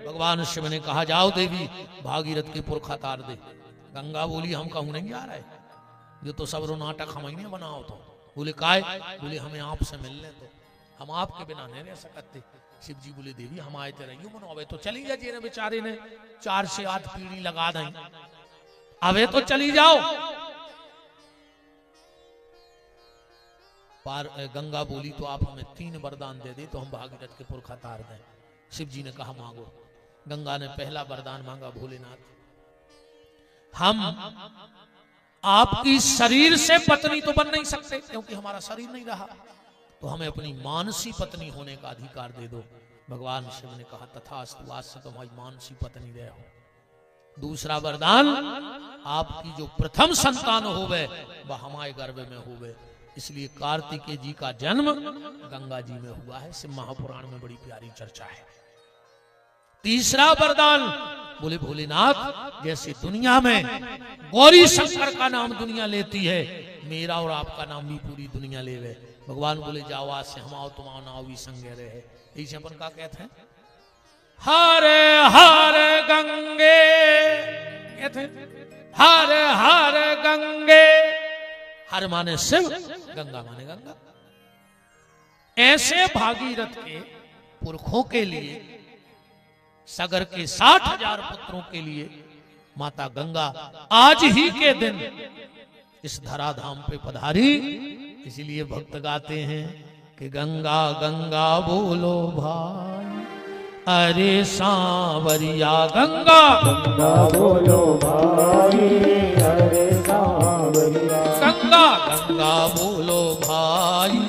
भगवान शिव ने कहा जाओ देवी भागीरथ के पुरखा तार दे। गंगा बोली हम कहूं नहीं आ रहा है, जो तो सब नाटक हम ही बनाओ। तो बोले काय? बोले हमें आपसे मिलने तो, हम आपके बिना नहीं रह सकते। शिव जी बोले देवी हम आए थे रही मनो, अबे तो चली जाइए ना, बेचारे ने 4 से 8 पीढ़ी लगा दी, अबे तो चली जाओ। पार गंगा बोली तो आप हमें 3 वरदान दे दे तो हम भागीरथ के पुरखा तार दें। शिव जी ने कहा मांगो। गंगा ने पहला वरदान मांगा, भोलेनाथ हम आपकी शरीर से पत्नी तो बन नहीं सकते क्योंकि हमारा शरीर नहीं रहा, तो हमें अपनी मानसी पत्नी होने का अधिकार दे दो। भगवान शिव ने कहा तथास्तु, आज से तुम्हारी मानसी पत्नी रहे हो। दूसरा वरदान, आपकी जो प्रथम संतान होवे वह हमारे गर्भ में होवे, इसलिए कार्तिकेय जी का जन्म गंगा जी में हुआ है। शिव महापुराण में बड़ी प्यारी चर्चा है। तीसरा वरदान, बोले भोलेनाथ जैसे दुनिया में गौरी शंकर का नाम दुनिया लेती है, मेरा और आपका नाम भी पूरी दुनिया लेवे। भगवान बोले जाओ आज से हम आओ तुम आओ नाव भी संगे रहे। इसे अपन का कहते हैं हरे हरे गंगे, कहते हैं हरे हरे गंगे। हर माने शिव, गंगा माने गंगा। ऐसे भागीरथ के पुरखों के लिए, सागर के 60,000 पुत्रों के लिए माता गंगा आज ही के दिन इस धराधाम पे पधारी। इसीलिए भक्त गाते हैं कि गंगा गंगा बोलो भाई, अरे सांवरिया गंगा गंगा बोलो भाई, अरे सांवरिया। गंगा गंगा बोलो भाई,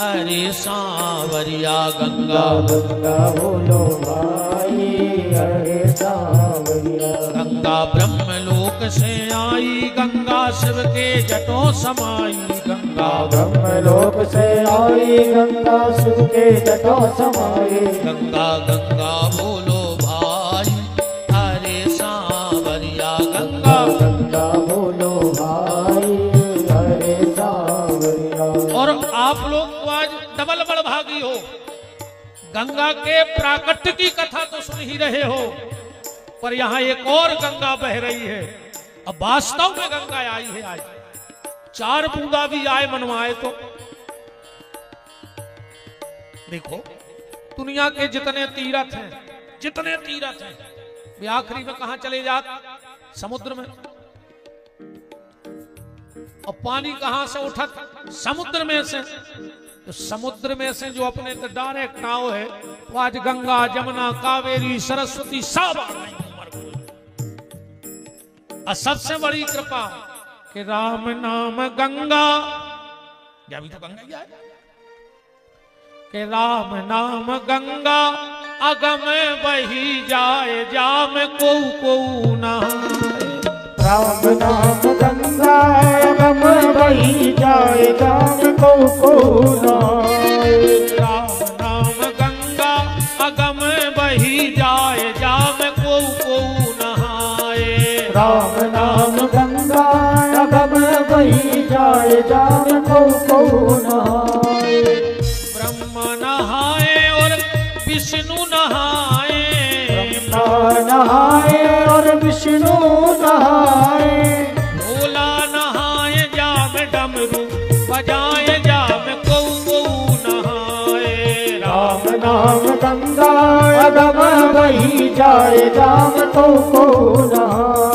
अरे सांवरिया गंगा गंगा बोलो भाई, अरे सांवरिया। गंगा ब्रह्मलोक से आई, गंगा शिव के जटों समाई। गंगा ब्रह्मलोक से आई, गंगा शिव के जटों समाई। गंगा गंगा बोलो भाई, अरे सांवरिया गंगा गंगा बोलो भाई, अरे सांवरिया। और आप लोग तो आज डबल बड़भागी हो, गंगा के प्राकट्य की कथा तो सुन ही रहे हो, पर यहां एक और गंगा बह रही है। अब वास्तव में गंगा आई है आज, 4 बूंदा भी आए मनवाए तो। देखो दुनिया के जितने तीर्थ हैं वे आखिरी में कहां चले जाते? समुद्र में। और पानी कहां से उठत? समुद्र में से। तो समुद्र में से जो अपने तो डायरेक्ट नाव है वो आज गंगा जमुना कावेरी सरस्वती सब आ गई। और सबसे बड़ी कृपा कि राम नाम गंगा, या भी तो गंगा ही है कि राम नाम गंगा अगम बही जाए, जाम को नहाए। राम नाम गंगा अगम बही जाए, जाम को नहाए। राम नाम गंगा अगम बही जाए, जाम को नहाए। राम नाम गंगा अगम बही जाए, जाम को नहाए। ब्रह्मा नहाए और विष्णु नहाए। ब्रह्मा नहाए और विष्णु नहाए। भोला नहाए जाम डमरू बजाए, जाम को नहाए। राम नाम गंगा अगम बही जाए, जाम को नहाए।